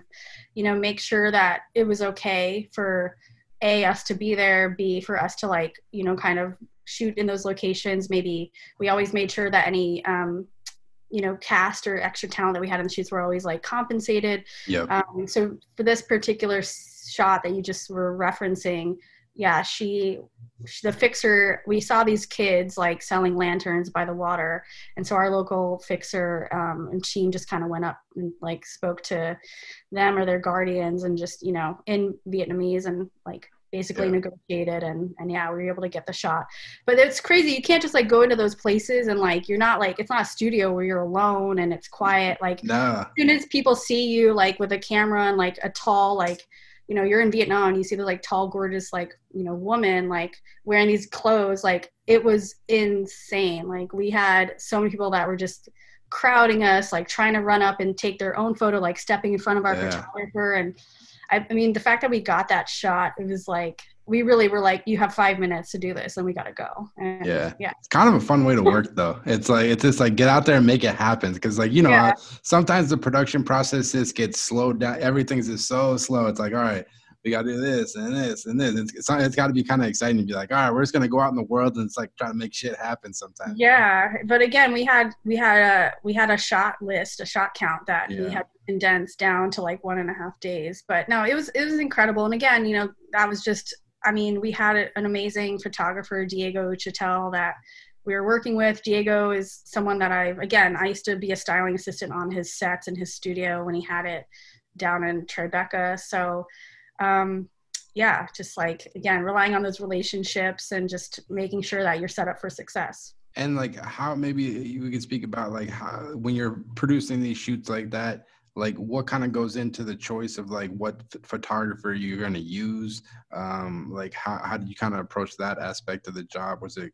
make sure that it was okay for A, us to be there, B, for us to like, kind of shoot in those locations. Maybe we always made sure that any, cast or extra talent that we had in the shoots were always like compensated. Yep. So for this particular shot that you just were referencing, yeah, the fixer, we saw these kids like selling lanterns by the water. And so our local fixer and team just kind of went up and like spoke to them or their guardians and just, in Vietnamese and like basically negotiated and yeah, we were able to get the shot. But it's crazy. You can't just like go into those places and like, you're not like, it's not a studio where you're alone and it's quiet. Like as soon as people see you like with a camera and like a tall, like, you're in Vietnam and you see the like tall, gorgeous, like, woman, like wearing these clothes, like it was insane. Like we had so many people that were just crowding us, like trying to run up and take their own photo, like stepping in front of our photographer. And I mean, the fact that we got that shot, it was like, we really were like, you have 5 minutes to do this and we got to go. And yeah. It's kind of a fun way to work though. It's just like, get out there and make it happen. Cause like, sometimes the production process just gets slowed down. Everything's just so slow. It's like, all right, we got to do this and this and this. It's got to be kind of exciting to be like, all right, we're just going to go out in the world and it's like trying to make shit happen sometimes. Yeah. But again, we had a shot list, a shot count that we had condensed down to like 1.5 days. But no, it was incredible. And again, that was just, I mean, we had an amazing photographer, Diego Chitel, that we were working with. Diego is someone that I used to be a styling assistant on his sets in his studio when he had it down in Tribeca. So, just like, again, relying on those relationships and just making sure that you're set up for success. And like how maybe we could speak about like how when you're producing these shoots like that, like what kind of goes into the choice of like what photographer you're going to use? Like how did you kind of approach that aspect of the job? Was it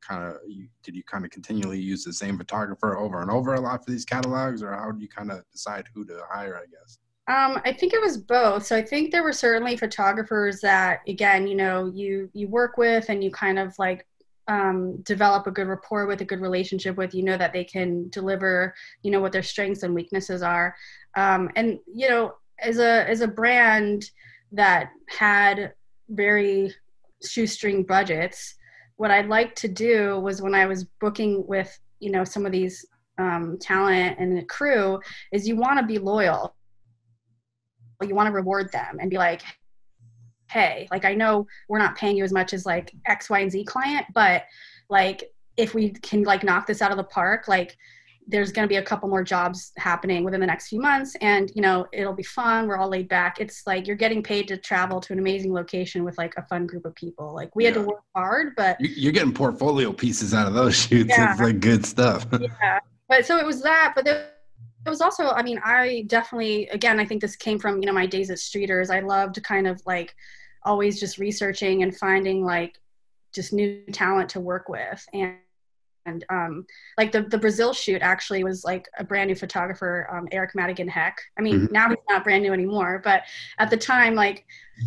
did you kind of continually use the same photographer over and over a lot for these catalogs, or how do you kind of decide who to hire, I guess? I think it was both. So I think there were certainly photographers that, again, you work with and you kind of like develop a good rapport with, a good relationship with, that they can deliver, what their strengths and weaknesses are. And, as a brand that had very shoestring budgets, what I'd like to do was when I was booking with, some of these talent and the crew is you want to be loyal. You want to reward them and be like, hey, like, I know we're not paying you as much as like X, Y, and Z client, but like, if we can like knock this out of the park, like there's going to be a couple more jobs happening within the next few months and, it'll be fun. We're all laid back. It's like, you're getting paid to travel to an amazing location with like a fun group of people. Like we had to work hard, but you're getting portfolio pieces out of those shoots. Yeah. It's like good stuff. Yeah. But so it was that, but it was also, I mean, I definitely, again, I think this came from, my days at Streeters. I love to kind of like always just researching and finding like just new talent to work with. And like the Brazil shoot actually was like a brand new photographer, Eric Madigan Heck. I mean, now he's not brand new anymore, but at the time, like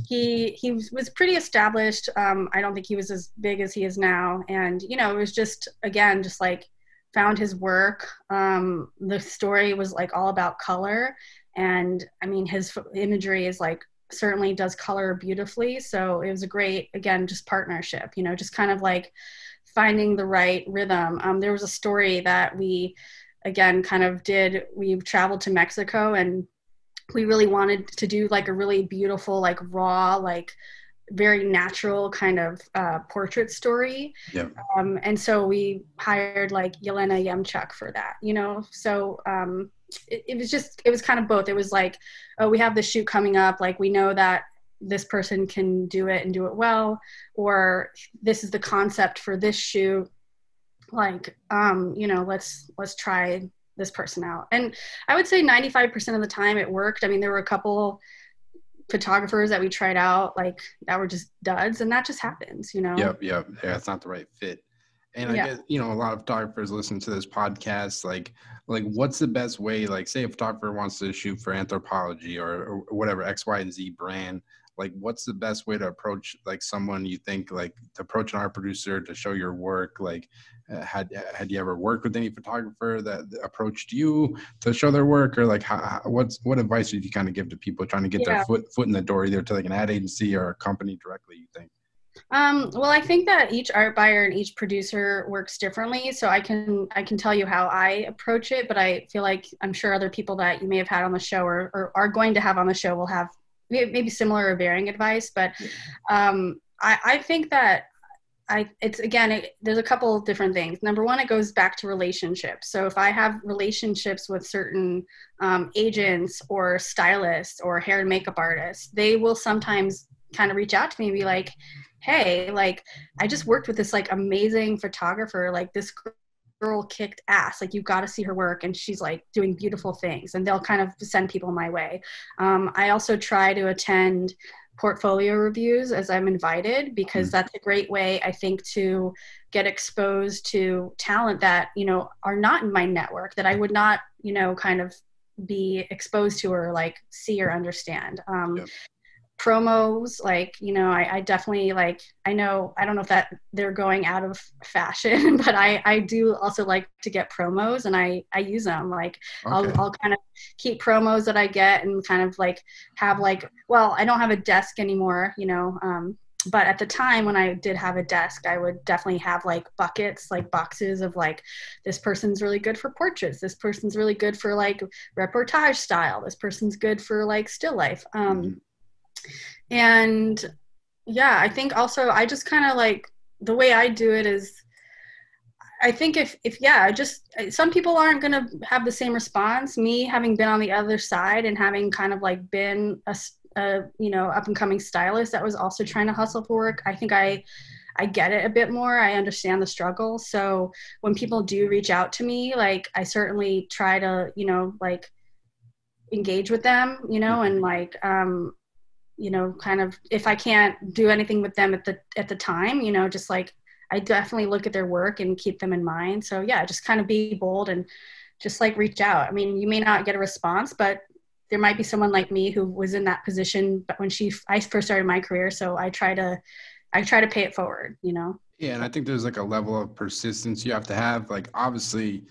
he was pretty established. I don't think he was as big as he is now. And, it was just, again, just like, found his work. The story was like all about color. And I mean, his imagery is like, certainly does color beautifully. So it was a great, again, just partnership, just kind of like finding the right rhythm. There was a story that we, again, we traveled to Mexico and we really wanted to do like a really beautiful, like raw, like very natural kind of portrait story. Yeah. And so we hired like Yelena Yemchuk for that, so it was kind of both. It was like, oh, we have this shoot coming up. Like, we know that this person can do it and do it well, or this is the concept for this shoot. Like, let's try this person out. And I would say 95% of the time it worked. I mean, there were a couple photographers that we tried out like that were just duds, and that just happens. Yep. Yeah, it's not the right fit. And I guess a lot of photographers listen to this podcast, like what's the best way, like say a photographer wants to shoot for Anthropologie or whatever X, Y, and Z brand, like what's the best way to approach like someone you think, like to approach an art producer to show your work? Like had you ever worked with any photographer that approached you to show their work, or like what advice would you kind of give to people trying to get their foot in the door, either to like an ad agency or a company directly, you think? Well, I think that each art buyer and each producer works differently. So I can tell you how I approach it, but I feel like I'm sure other people that you may have had on the show or are going to have on the show will have maybe similar or varying advice. But I think that there's a couple of different things. Number one, it goes back to relationships. So if I have relationships with certain agents or stylists or hair and makeup artists, they will sometimes kind of reach out to me and be like, hey, like I just worked with this like amazing photographer, like this girl kicked ass, like you got to see her work and she's like doing beautiful things, and they'll kind of send people my way. I also try to attend portfolio reviews as I'm invited, because that's a great way, I think, to get exposed to talent that, you know, are not in my network, that I would not, you know, kind of be exposed to or like see or understand. Yep. Promos, like, you know, I definitely like, I don't know if that they're going out of fashion, but I do also like to get promos, and I use them. Like Okay. I'll kind of keep promos that I get and kind of like have like, well, I don't have a desk anymore, you know, but at the time when I did have a desk, I would definitely have like buckets, like boxes of like, this person's really good for portraits, this person's really good for like reportage style, this person's good for like still life. And yeah, I think also I just kind of like, the way I do it is, I think if yeah, just some people aren't going to have the same response. Me having been on the other side and having kind of like been a you know, up and coming stylist that was also trying to hustle for work, I think I get it a bit more. I understand the struggle. So when people do reach out to me, like I certainly try to, you know, like engage with them, you know, and like you know, kind of, if I can't do anything with them at the time, you know, just like, I definitely look at their work and keep them in mind. So yeah, just kind of be bold and just like reach out. I mean, you may not get a response, but there might be someone like me who was in that position, but when I first started my career. So I try to pay it forward, you know? Yeah. And I think there's like a level of persistence you have to have. Like, obviously,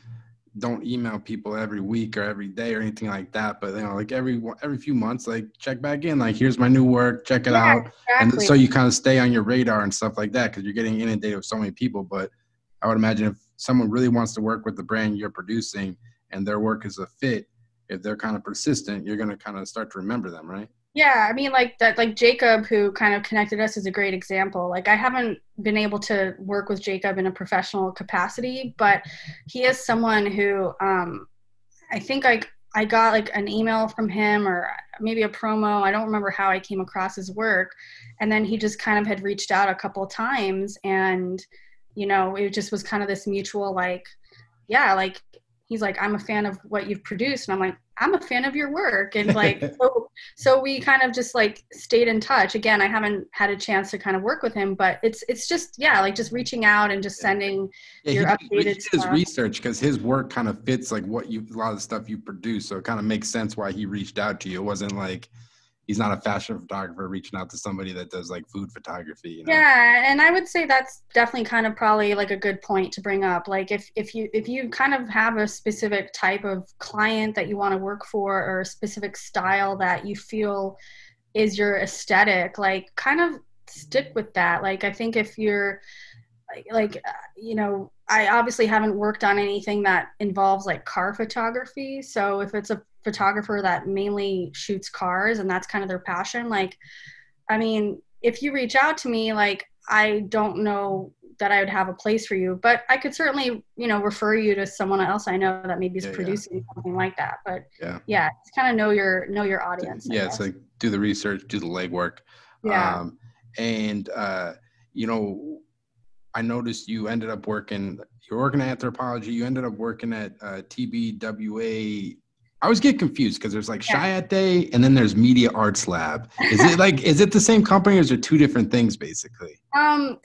don't email people every week or every day or anything like that, but you know, like every few months, like check back in, like here's my new work, check it Yeah, out. exactly. And so you kind of stay on your radar and stuff like that, because you're getting inundated with so many people. But I would imagine if someone really wants to work with the brand you're producing and their work is a fit, if they're kind of persistent, you're going to kind of start to remember them, right? Yeah, I mean, like that, like Jacob, who kind of connected us, is a great example. Like, I haven't been able to work with Jacob in a professional capacity, but he is someone who I think I got like an email from him or maybe a promo. I don't remember how I came across his work, and then he just kind of had reached out a couple of times, and you know, it just was kind of this mutual like, yeah, like he's like, I'm a fan of what you've produced, and I'm like, I'm a fan of your work, and like so we kind of just like stayed in touch. Again, I haven't had a chance to kind of work with him, but it's just, yeah, like just reaching out and just sending your He updated did his stuff. research, because his work kind of fits like a lot of the stuff you produce, so it kind of makes sense why he reached out to you. It wasn't like he's not a fashion photographer reaching out to somebody that does like food photography, you know? Yeah, and I would say that's definitely kind of probably like a good point to bring up. Like if you kind of have a specific type of client that you want to work for, or a specific style that you feel is your aesthetic, like kind of stick with that. Like I think if you're you know, I obviously haven't worked on anything that involves like car photography. So if it's a photographer that mainly shoots cars and that's kind of their passion, like, I mean, if you reach out to me, like, I don't know that I would have a place for you, but I could certainly, you know, refer you to someone else I know that maybe is producing something like that. But yeah, it's kind of know your audience. Yeah, it's like do the research, do the legwork. Yeah. And you know, I noticed you ended up working. You're working at Anthropologie. You ended up working at TBWA. I always get confused because there's like Chiat Day and then there's Media Arts Lab. Is it the same company, or is it two different things basically?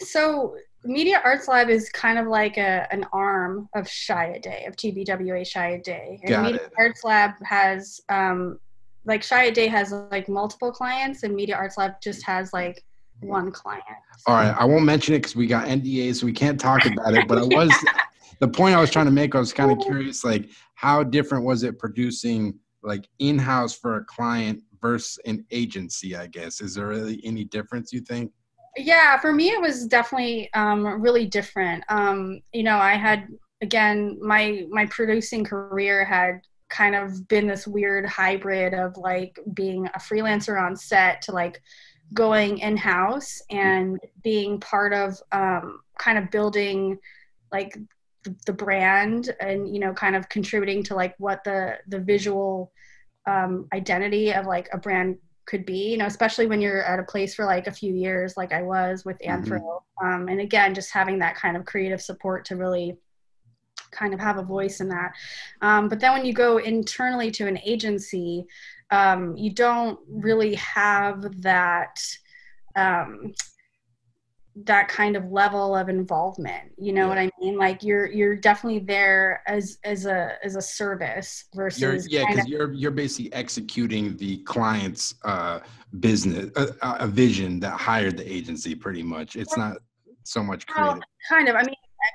So Media Arts Lab is kind of like an arm of Chiat Day, of TBWA Chiat Day. And Media Arts Lab has like Chiat Day has like multiple clients, and Media Arts Lab just has like one client. So. All right, I won't mention it because we got NDAs, so we can't talk about it. But the point I was trying to make, I was kind of curious, like how different was it producing like in-house for a client versus an agency? I guess, is there really any difference, you think? Yeah, for me, it was definitely really different. I had, again, my producing career had kind of been this weird hybrid of like being a freelancer on set to like going in-house and being part of kind of building like the brand and, kind of contributing to like what the visual identity of like a brand could be, especially when you're at a place for like a few years, like I was with Anthro. And again, just having that kind of creative support to really kind of have a voice in that. But then when you go internally to an agency, you don't really have that that kind of level of involvement. You know what I mean? Like you're definitely there as a service versus because you're basically executing the client's business, a vision that hired the agency. Pretty much, it's not so much creative. Kind of.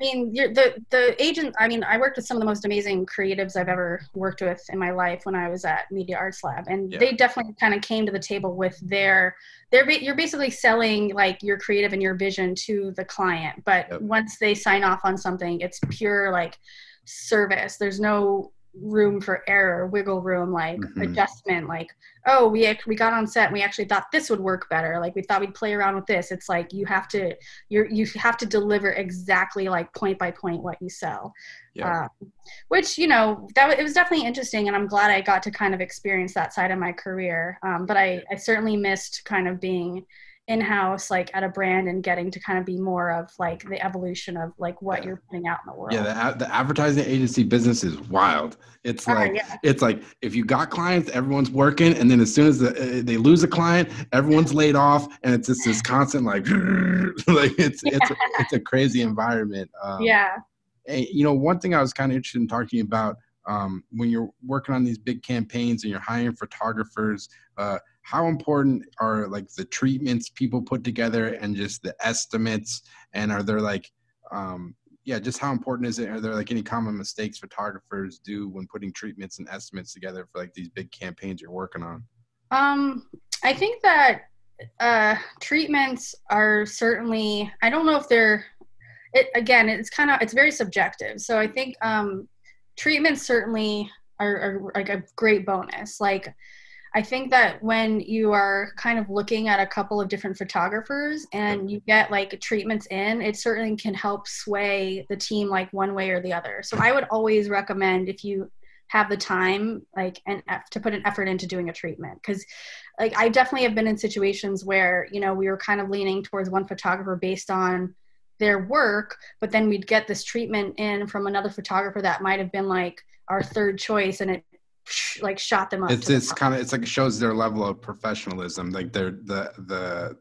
The agent. I worked with some of the most amazing creatives I've ever worked with in my life when I was at Media Arts Lab, and they definitely kind of came to the table with you're basically selling like your creative and your vision to the client. But once they sign off on something, it's pure like service. There's no room for error, wiggle room, like adjustment, like, oh, we got on set and we actually thought this would work better, like we thought we'd play around with this. It's like you have to deliver exactly like point by point what you sell. Which that it was definitely interesting, and I'm glad I got to kind of experience that side of my career. But I certainly missed kind of being in-house like at a brand and getting to kind of be more of like the evolution of like what you're putting out in the world. The advertising agency business is wild. It's like it's like if you got clients, everyone's working, and then as soon as they lose a client, everyone's laid off, and it's just this constant like it's a crazy environment. One thing I was kind of interested in talking about when you're working on these big campaigns and you're hiring photographers, how important are like the treatments people put together and just the estimates? And are there like, just how important is it? Are there like any common mistakes photographers do when putting treatments and estimates together for like these big campaigns you're working on? I think that treatments are certainly, I don't know if they're, it's very subjective. So I think treatments certainly are like a great bonus. Like, I think that when you are kind of looking at a couple of different photographers and you get like treatments in, it certainly can help sway the team like one way or the other. So I would always recommend, if you have the time, like, and to put an effort into doing a treatment. Because like I definitely have been in situations where, we were kind of leaning towards one photographer based on their work, but then we'd get this treatment in from another photographer that might have been like our third choice, and it like shot them up. It's like it shows their level of professionalism, like the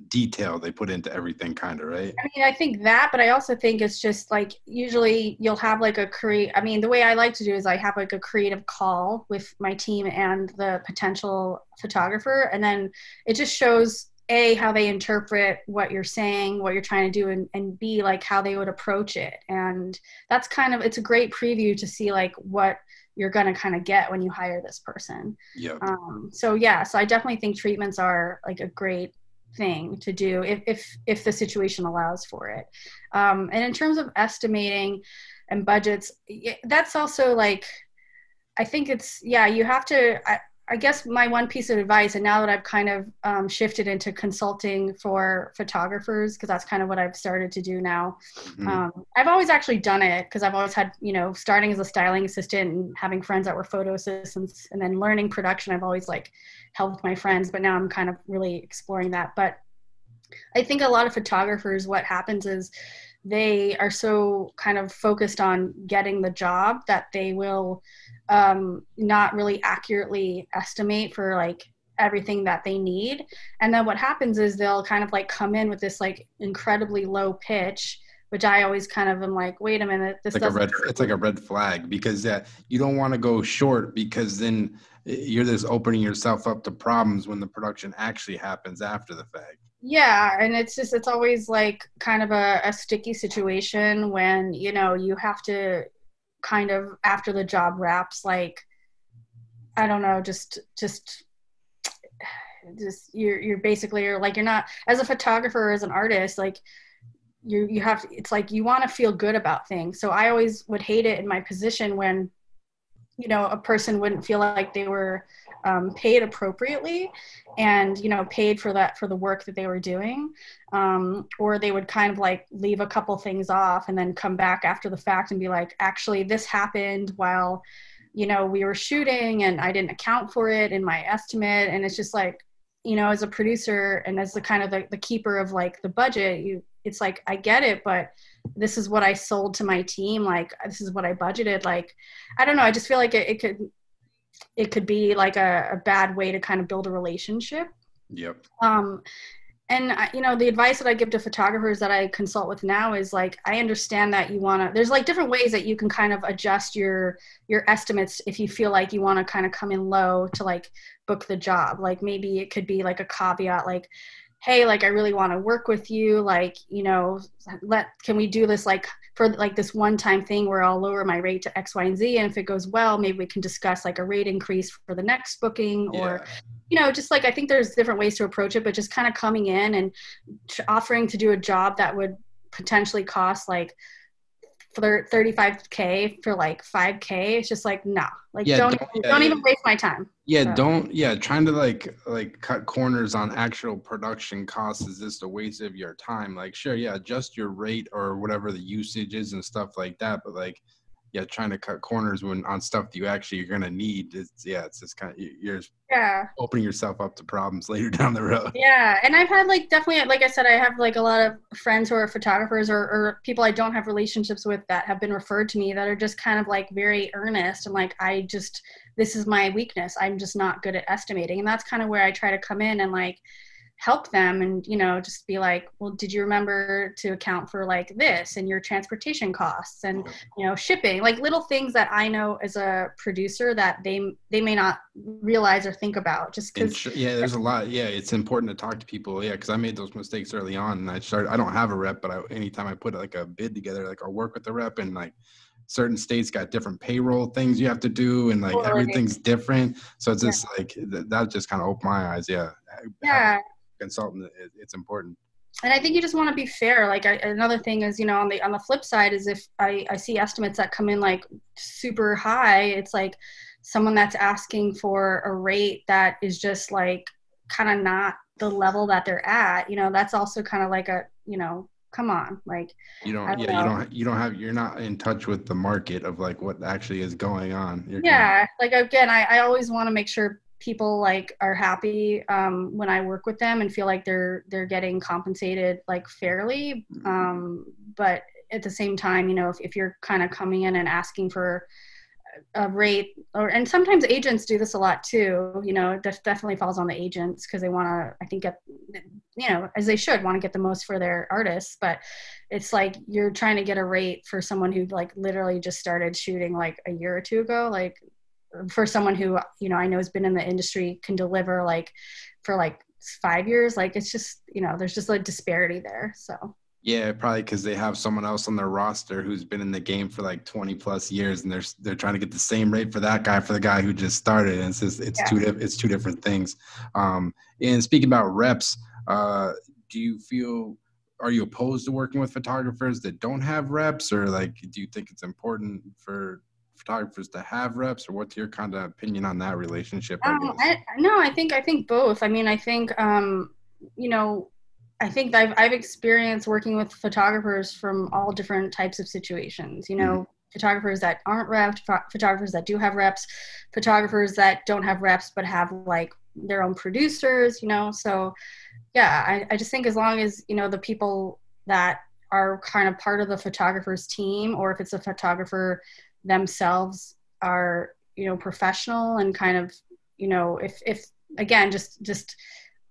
detail they put into everything, kind of, right? I think that, but I also think it's just like usually you'll have like the way I like to do is I have like a creative call with my team and the potential photographer, and then it just shows A, how they interpret what you're saying, what you're trying to do, and B, like how they would approach it. And that's it's a great preview to see like what you're going to kind of get when you hire this person. So I definitely think treatments are like a great thing to do if the situation allows for it. And in terms of estimating and budgets, that's also like, I think it's, you have to, I guess my one piece of advice, and now that I've kind of shifted into consulting for photographers, because that's kind of what I've started to do now. I've always actually done it because I've always had, starting as a styling assistant and having friends that were photo assistants, and then learning production, I've always like helped my friends, but now I'm kind of really exploring that. But I think a lot of photographers, what happens is they are so kind of focused on getting the job that they will not really accurately estimate for like everything that they need. And then what happens is they'll kind of like come in with this like incredibly low pitch, which I always kind of am like, wait a minute, it's like a red flag, because you don't want to go short, because then you're just opening yourself up to problems when the production actually happens after the fact. Yeah, and it's always like kind of a sticky situation when, you have to kind of, after the job wraps, like, I don't know, just just you're basically, you're like, you're not, as a photographer or as an artist, like you have, it's like you want to feel good about things. So I always would hate it in my position when, you know, a person wouldn't feel like they were paid appropriately and, you know, paid for that, for the work that they were doing. Or they would kind of like leave a couple things off and then come back after the fact and be like, actually, this happened while, you know, we were shooting and I didn't account for it in my estimate. And it's just like, you know, as a producer and as the kind of the keeper of like the budget, it's like, I get it, but this is what I sold to my team. Like, this is what I budgeted. Like, I don't know. I just feel like it could be like a bad way to kind of build a relationship. Yep. And you know, the advice that I give to photographers that I consult with now is like, I understand that you want to, there's like different ways that you can kind of adjust your estimates if you feel like you want to kind of come in low to like book the job. Like maybe it could be like a caveat, like, hey, like I really want to work with you. Like, you know, can we do this like for like this one-time thing where I'll lower my rate to X, Y, and Z. And if it goes well, maybe we can discuss like a rate increase for the next booking or, you know, just like, I think there's different ways to approach it, but just kind of coming in and offering to do a job that would potentially cost like for $35K for like $5K. It's just like, no, like don't even waste my time. Yeah. So. Trying to like cut corners on actual production costs is just a waste of your time. Like, sure. Yeah. Adjust your rate or whatever the usage is and stuff like that. But like, yeah, trying to cut corners on stuff that you actually are going to need. It's just kind of, you're opening yourself up to problems later down the road. Yeah. And I've had like, definitely, like I said, I have like a lot of friends who are photographers or people I don't have relationships with that have been referred to me that are just kind of like very earnest. And like, this is my weakness. I'm just not good at estimating. And that's kind of where I try to come in and like help them and, you know, just be like, well, did you remember to account for like this and your transportation costs and, you know, shipping, like little things that I know as a producer that they may not realize or think about just because. Yeah, there's a lot. Yeah, it's important to talk to people. Yeah, because I made those mistakes early on and I don't have a rep, but anytime I put like a bid together, like I'll work with the rep and like certain states got different payroll things you have to do and like everything's different. So it's just like, that just kind of opened my eyes. Yeah. Yeah. Consultant, it's important. And I think you just want to be fair. Like another thing is, you know, on the flip side is if I see estimates that come in like super high, it's like someone that's asking for a rate that is just like kind of not the level that they're at, you know, that's also kind of like a, you know, come on, like you're not in touch with the market of like what actually is going on. Like again, I always want to make sure people like are happy when I work with them and feel like they're getting compensated like fairly. But at the same time, you know, if you're kind of coming in and asking for a rate and sometimes agents do this a lot too, you know, that definitely falls on the agents because they want to, I think, get, you know, as they should want to get the most for their artists. But it's like you're trying to get a rate for someone who like literally just started shooting like a year or two ago, like for someone who, you know, I know has been in the industry, can deliver like for like 5 years. Like it's just, you know, there's just a disparity there. So yeah, probably because they have someone else on their roster who's been in the game for like 20 plus years, and they're trying to get the same rate for that guy for the guy who just started. And it's just it's two different things. And speaking about reps, are you opposed to working with photographers that don't have reps, or like do you think it's important for photographers to have reps, or what's your kind of opinion on that relationship? I think both. I mean, I think you know, I think I've experienced working with photographers from all different types of situations, you know, photographers that aren't repped, photographers that do have reps, photographers that don't have reps but have like their own producers, you know. So yeah, I just think as long as, you know, the people that are kind of part of the photographer's team, or if it's a photographer themselves are, you know, professional and kind of, you know, if again, just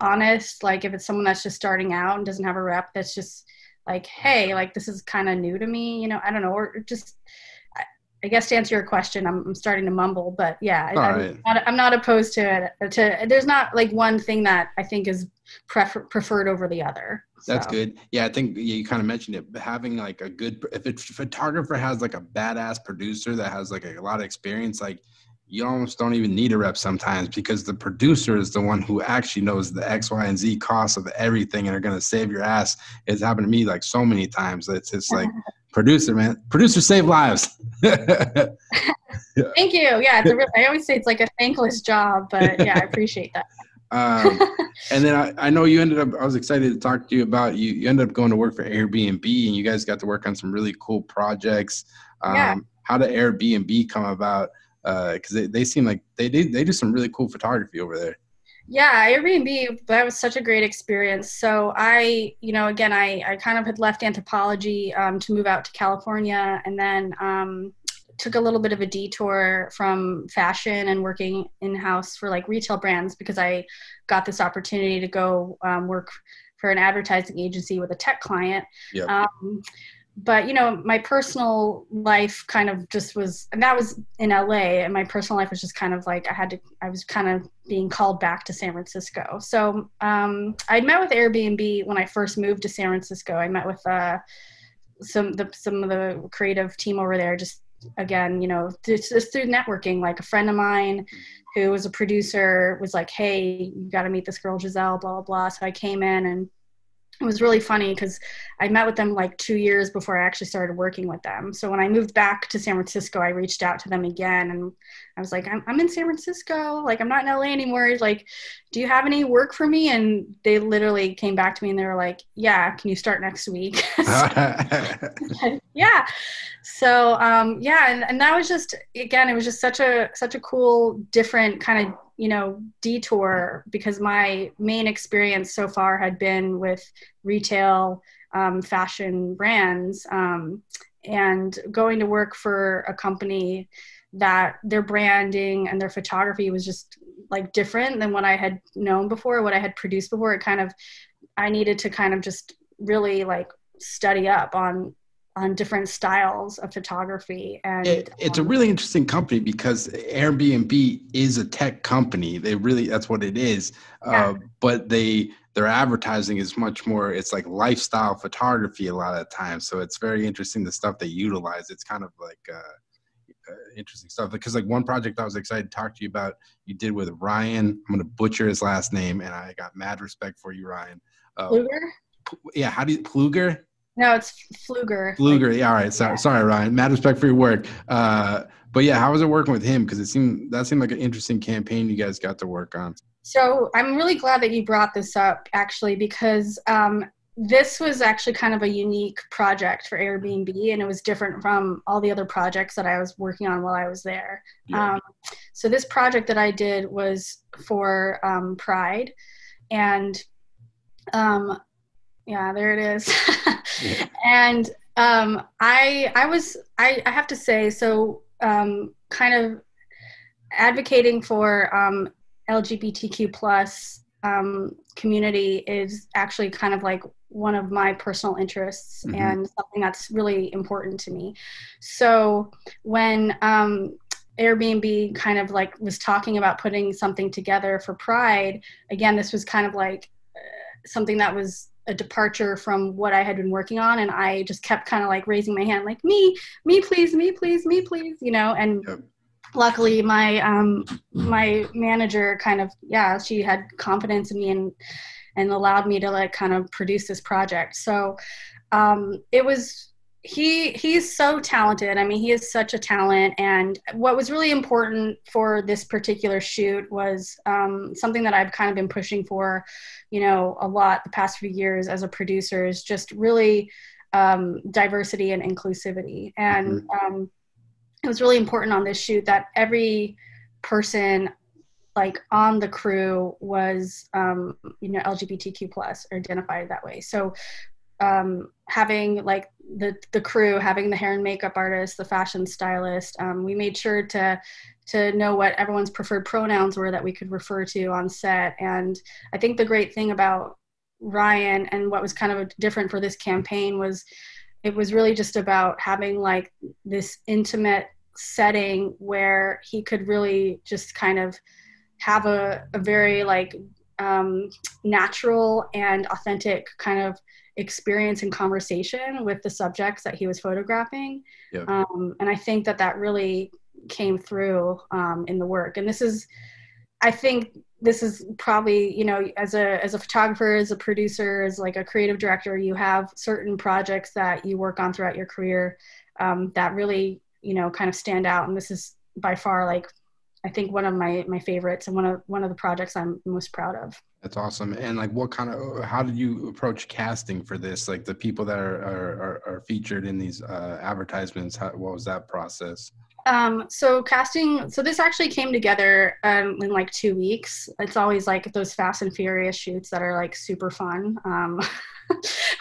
honest, like if it's someone that's just starting out and doesn't have a rep, that's just like, hey, like this is kind of new to me, you know, I don't know, or just, I guess to answer your question, I'm starting to mumble, but yeah, I'm not opposed to it. There's not like one thing that I think is preferred over the other. That's good. Yeah, I think you kind of mentioned it, but having like a good, if a photographer has like a badass producer that has like a lot of experience, like you almost don't even need a rep sometimes, because the producer is the one who actually knows the X, Y, and Z costs of everything and are going to save your ass. It's happened to me like so many times. It's just like, producer, man. Producer save lives. Thank you. Yeah, I always say it's like a thankless job, but yeah, I appreciate that. And then I know you ended up, I was excited to talk to you about, you ended up going to work for Airbnb, and you guys got to work on some really cool projects. Yeah. How did Airbnb come about? Because they seem like they do some really cool photography over there. Yeah, Airbnb, that was such a great experience. So I kind of had left anthropology to move out to California, and then took a little bit of a detour from fashion and working in-house for like retail brands, because I got this opportunity to go work for an advertising agency with a tech client. Yep. But, my personal life kind of just was, and that was in LA, and my personal life was just kind of like, I was kind of being called back to San Francisco. So I'd met with Airbnb when I first moved to San Francisco. I met with some of the creative team over there, just again, just through networking. Like a friend of mine who was a producer was like, hey, you got to meet this girl, Giselle, blah, blah, blah. So I came in, and it was really funny because I met with them like 2 years before I actually started working with them. So when I moved back to San Francisco, I reached out to them again, and I was like, I'm in San Francisco. Like, I'm not in LA anymore. Like, do you have any work for me? And they literally came back to me and they were like, yeah, can you start next week? Yeah. So, and that was just, again, it was just such a cool, different kind of, detour, because my main experience so far had been with retail, fashion brands, and going to work for a company that their branding and their photography was just like different than what I had known before, what I had produced before. I needed to kind of just really like study up on different styles of photography. And it's a really interesting company, because Airbnb is a tech company. That's what it is. Yeah. But their advertising is much more, it's like lifestyle photography a lot of the time. So it's very interesting, the stuff they utilize. It's kind of like interesting stuff, because like one project I was excited to talk to you about, you did with Ryan. I'm going to butcher his last name, and I got mad respect for you, Ryan. Pluger? Yeah. How do you, Pluger? No, it's Fluger. Fluger. Yeah. All right. Sorry, Ryan. Mad respect for your work. But yeah, how was it working with him? Because that seemed like an interesting campaign you guys got to work on. So I'm really glad that you brought this up, actually, because this was actually kind of a unique project for Airbnb, and it was different from all the other projects that I was working on while I was there. Yeah. So this project that I did was for Pride, and yeah, there it is. Yeah. And I have to say, so kind of advocating for LGBTQ plus community is actually kind of like one of my personal interests, Mm-hmm. and something that's really important to me. So when Airbnb kind of like was talking about putting something together for Pride, again, this was kind of like something that was a departure from what I had been working on. And I just kept kind of like raising my hand, like me, please, and yep. Luckily my manager kind of, she had confidence in me and allowed me to like kind of produce this project. So it was, he's so talented. I mean, he is such a talent. And what was really important for this particular shoot was something that I've kind of been pushing for, a lot the past few years as a producer, is just really diversity and inclusivity. And it was really important on this shoot that every person like on the crew was, LGBTQ plus, or identified that way. So having like the crew, having the hair and makeup artist, the fashion stylist, we made sure to know what everyone's preferred pronouns were that we could refer to on set. And I think the great thing about Ryan, and what was kind of different for this campaign, was it was really just about having like this intimate setting where he could really just kind of have a very like natural and authentic kind of experience and conversation with the subjects that he was photographing. Yeah. And I think that really came through in the work. And I think this is probably, you know, as a photographer, as a producer, as like a creative director, you have certain projects that you work on throughout your career that really, you know, kind of stand out. And this is by far, like, I think one of my favorites and one of the projects I'm most proud of. That's awesome. And like, how did you approach casting for this? Like the people that are featured in these advertisements, what was that process? So this actually came together in like 2 weeks. It's always like those Fast and Furious shoots that are like super fun,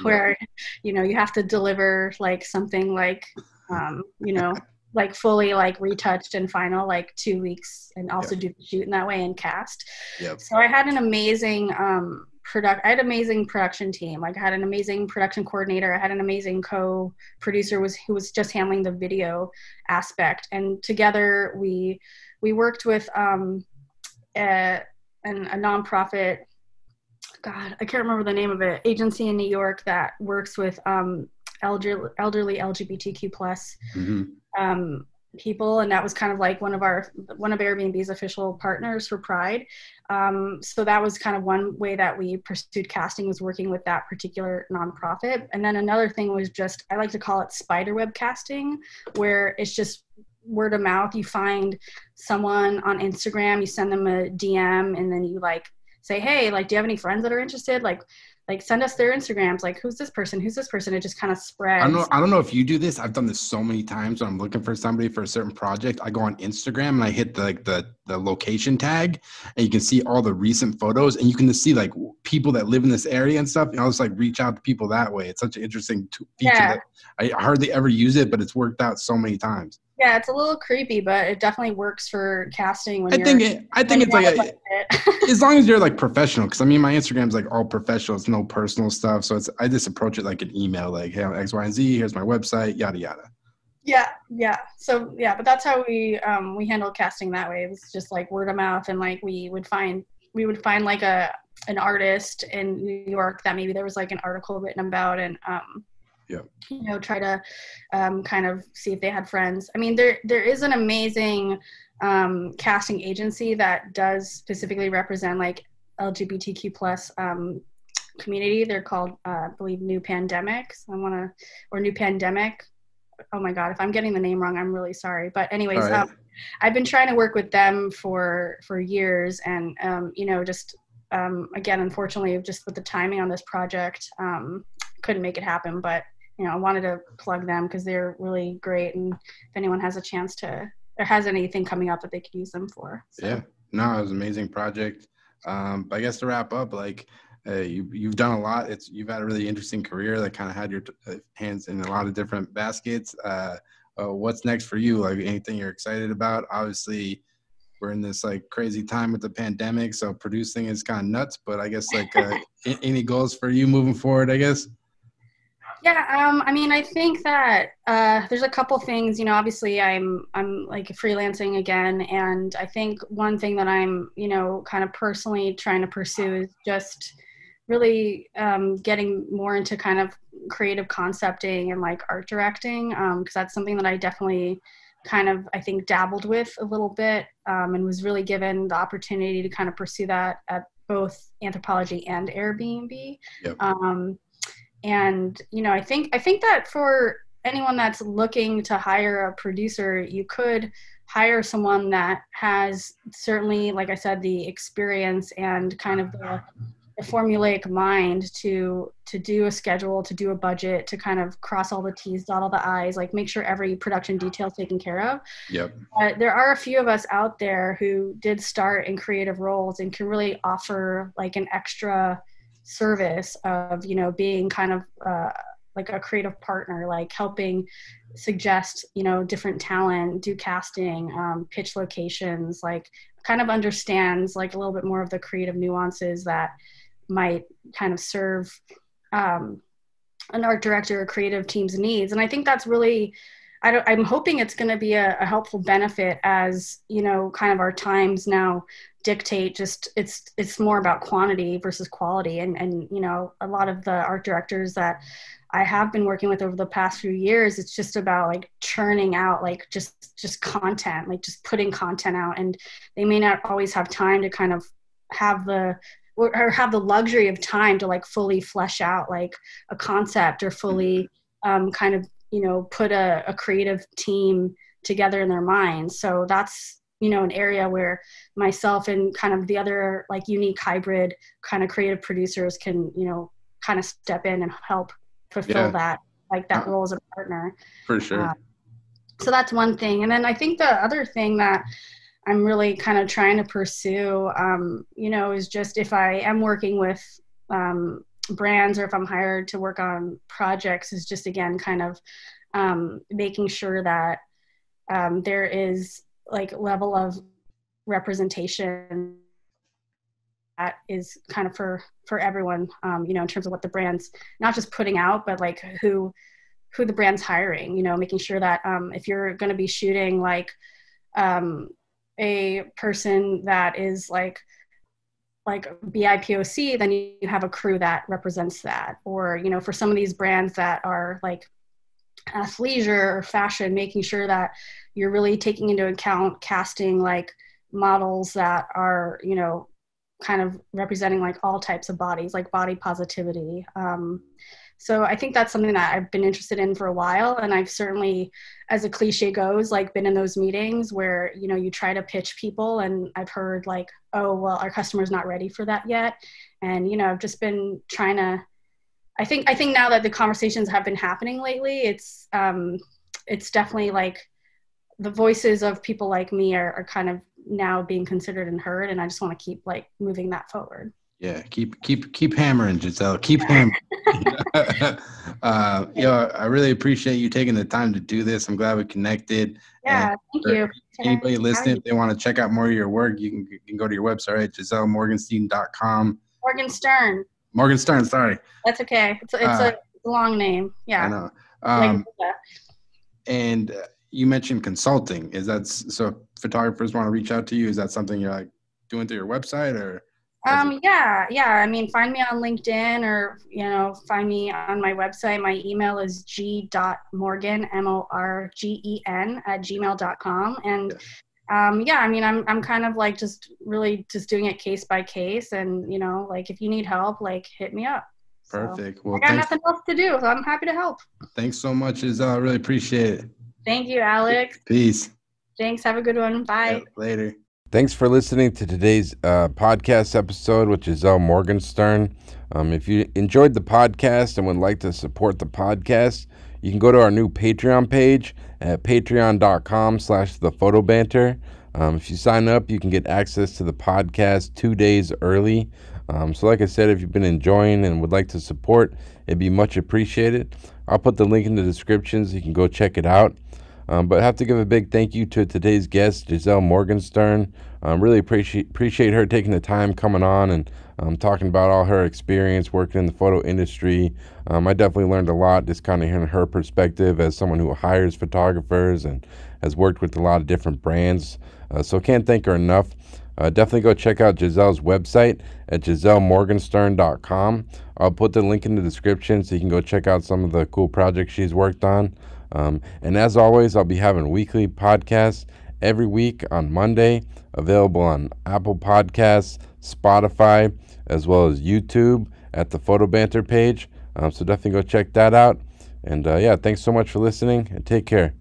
where, you know, you have to deliver like something like, you know, like fully like retouched and final, like 2 weeks, and also do the shoot in that way and cast. Yep. So I had an amazing I had an amazing production team. Like I had an amazing production coordinator. I had an amazing co-producer who was just handling the video aspect. And together we worked with a nonprofit, God, I can't remember the name of it, agency in New York that works with elderly LGBTQ plus people, and that was kind of like one of Airbnb's official partners for Pride. So that was kind of one way that we pursued casting, was working with that particular nonprofit. And then another thing was just, I like to call it spiderweb casting, where it's just word of mouth. You find someone on Instagram, you send them a DM, and then you like say, hey, like, do you have any friends that are interested? Like send us their Instagrams. Like, who's this person? It just kind of spreads. I don't know if you do this. I've done this so many times when I'm looking for somebody for a certain project. I go on Instagram and I hit the location tag, and you can see all the recent photos, and you can just see like people that live in this area and stuff. And I'll just like reach out to people that way. It's such an interesting feature that I hardly ever use it, but it's worked out so many times. Yeah, it's a little creepy, but it definitely works for casting. I think it's like as long as you're like professional, because I mean my Instagram's like all professional. It's no personal stuff, so I just approach it like an email, like, hey, I'm X, Y, and Z. Here's my website, yada yada. Yeah. So yeah, but that's how we handled casting that way. It was just like word of mouth, and like we would find like an artist in New York that maybe there was like an article written about, and you know, try to kind of see if they had friends. I mean, there is an amazing casting agency that does specifically represent like LGBTQ plus community. They're called, I believe, New Pandemic. New Pandemic. Oh my God, if I'm getting the name wrong, I'm really sorry. But anyways, right. I've been trying to work with them for years, and you know, just again, unfortunately, just with the timing on this project, couldn't make it happen. But you know, I wanted to plug them because they're really great, and if anyone has a chance to, or has anything coming up that they could use them for. So. Yeah, no, it was an amazing project. But I guess to wrap up, like you've done a lot. You've had a really interesting career that kind of had your hands in a lot of different baskets. What's next for you? Like anything you're excited about? Obviously, we're in this like crazy time with the pandemic, so producing is kind of nuts. But I guess like any goals for you moving forward, I guess. Yeah, I mean, I think that there's a couple things. You know, obviously, I'm like freelancing again, and I think one thing that I'm, you know, kind of personally trying to pursue is just really getting more into kind of creative concepting and like art directing, because that's something that I definitely kind of, I think, dabbled with a little bit, and was really given the opportunity to kind of pursue that at both Anthropologie and Air BnB. Yep. And, you know, I think that for anyone that's looking to hire a producer, you could hire someone that has certainly, like I said, the experience and kind of the formulaic mind to do a schedule, to do a budget, to kind of cross all the T's, dot all the I's, like make sure every production detail is taken care of. Yep. There are a few of us out there who did start in creative roles and can really offer like an extra service of, you know, being kind of like a creative partner, like helping suggest, you know, different talent, do casting, pitch locations, like kind of understands like a little bit more of the creative nuances that might kind of serve an art director or creative team's needs. And I think that's really I'm hoping it's going to be a helpful benefit as, you know, kind of our times now dictate. Just it's more about quantity versus quality. And, you know, a lot of the art directors that I have been working with over the past few years, it's just about like churning out, like just content, like just putting content out. And they may not always have time to kind of have the luxury of time to like fully flesh out like a concept or fully kind of, you know, put a creative team together in their minds. So that's, you know, an area where myself and kind of the other like unique hybrid kind of creative producers can, you know, kind of step in and help fulfill that, like that role as a partner. For sure. So that's one thing. And then I think the other thing that I'm really kind of trying to pursue, you know, is just if I am working with brands or if I'm hired to work on projects, is just, again, kind of making sure that there is like level of representation that is kind of for everyone, you know, in terms of what the brand's not just putting out, but like who the brand's hiring, you know, making sure that if you're going to be shooting like a person that is like BIPOC, then you have a crew that represents that. Or, you know, for some of these brands that are like athleisure or fashion, making sure that you're really taking into account casting like models that are, you know, kind of representing like all types of bodies, like body positivity. So I think that's something that I've been interested in for a while. And I've certainly, as a cliche goes, like been in those meetings where, you know, you try to pitch people and I've heard like, oh, well, our customer's not ready for that yet. And, you know, I've just been trying to, I think now that the conversations have been happening lately, it's definitely like the voices of people like me are kind of now being considered and heard. And I just want to keep like moving that forward. Yeah, keep hammering, Giselle. Keep hammering. I really appreciate you taking the time to do this. I'm glad we connected. Yeah, thank you. Anybody listening, if they want to check out more of your work, you can go to your website at GiselleMorgenstern.com. Morgenstern, sorry. That's okay. It's a long name. Yeah. I know. And you mentioned consulting. Is that so? If photographers want to reach out to you, is that something you're like doing through your website or? Yeah. I mean, find me on LinkedIn or, you know, find me on my website. My email is g.morgen, MORGEN @gmail.com. And I mean, I'm kind of like just really just doing it case by case. And, you know, like if you need help, like hit me up. Perfect. Well, I got nothing else to do, so I'm happy to help. Thanks so much, Giselle. I really appreciate it. Thank you, Alex. Peace. Thanks. Have a good one. Bye. Yeah, later. Thanks for listening to today's podcast episode with Giselle Morgenstern. If you enjoyed the podcast and would like to support the podcast, you can go to our new Patreon page at patreon.com/thephotobanter. If you sign up, you can get access to the podcast 2 days early. So like I said, if you've been enjoying and would like to support, it'd be much appreciated. I'll put the link in the description so you can go check it out. But I have to give a big thank you to today's guest, Giselle Morgenstern. Really appreciate her taking the time coming on and talking about all her experience working in the photo industry. I definitely learned a lot just kind of hearing her perspective as someone who hires photographers and has worked with a lot of different brands. So can't thank her enough. Definitely go check out Giselle's website at GiselleMorgenstern.com. I'll put the link in the description so you can go check out some of the cool projects she's worked on. And as always, I'll be having weekly podcasts every week on Monday, available on Apple Podcasts, Spotify, as well as YouTube at the Photo Banter page. So definitely go check that out. And thanks so much for listening and take care.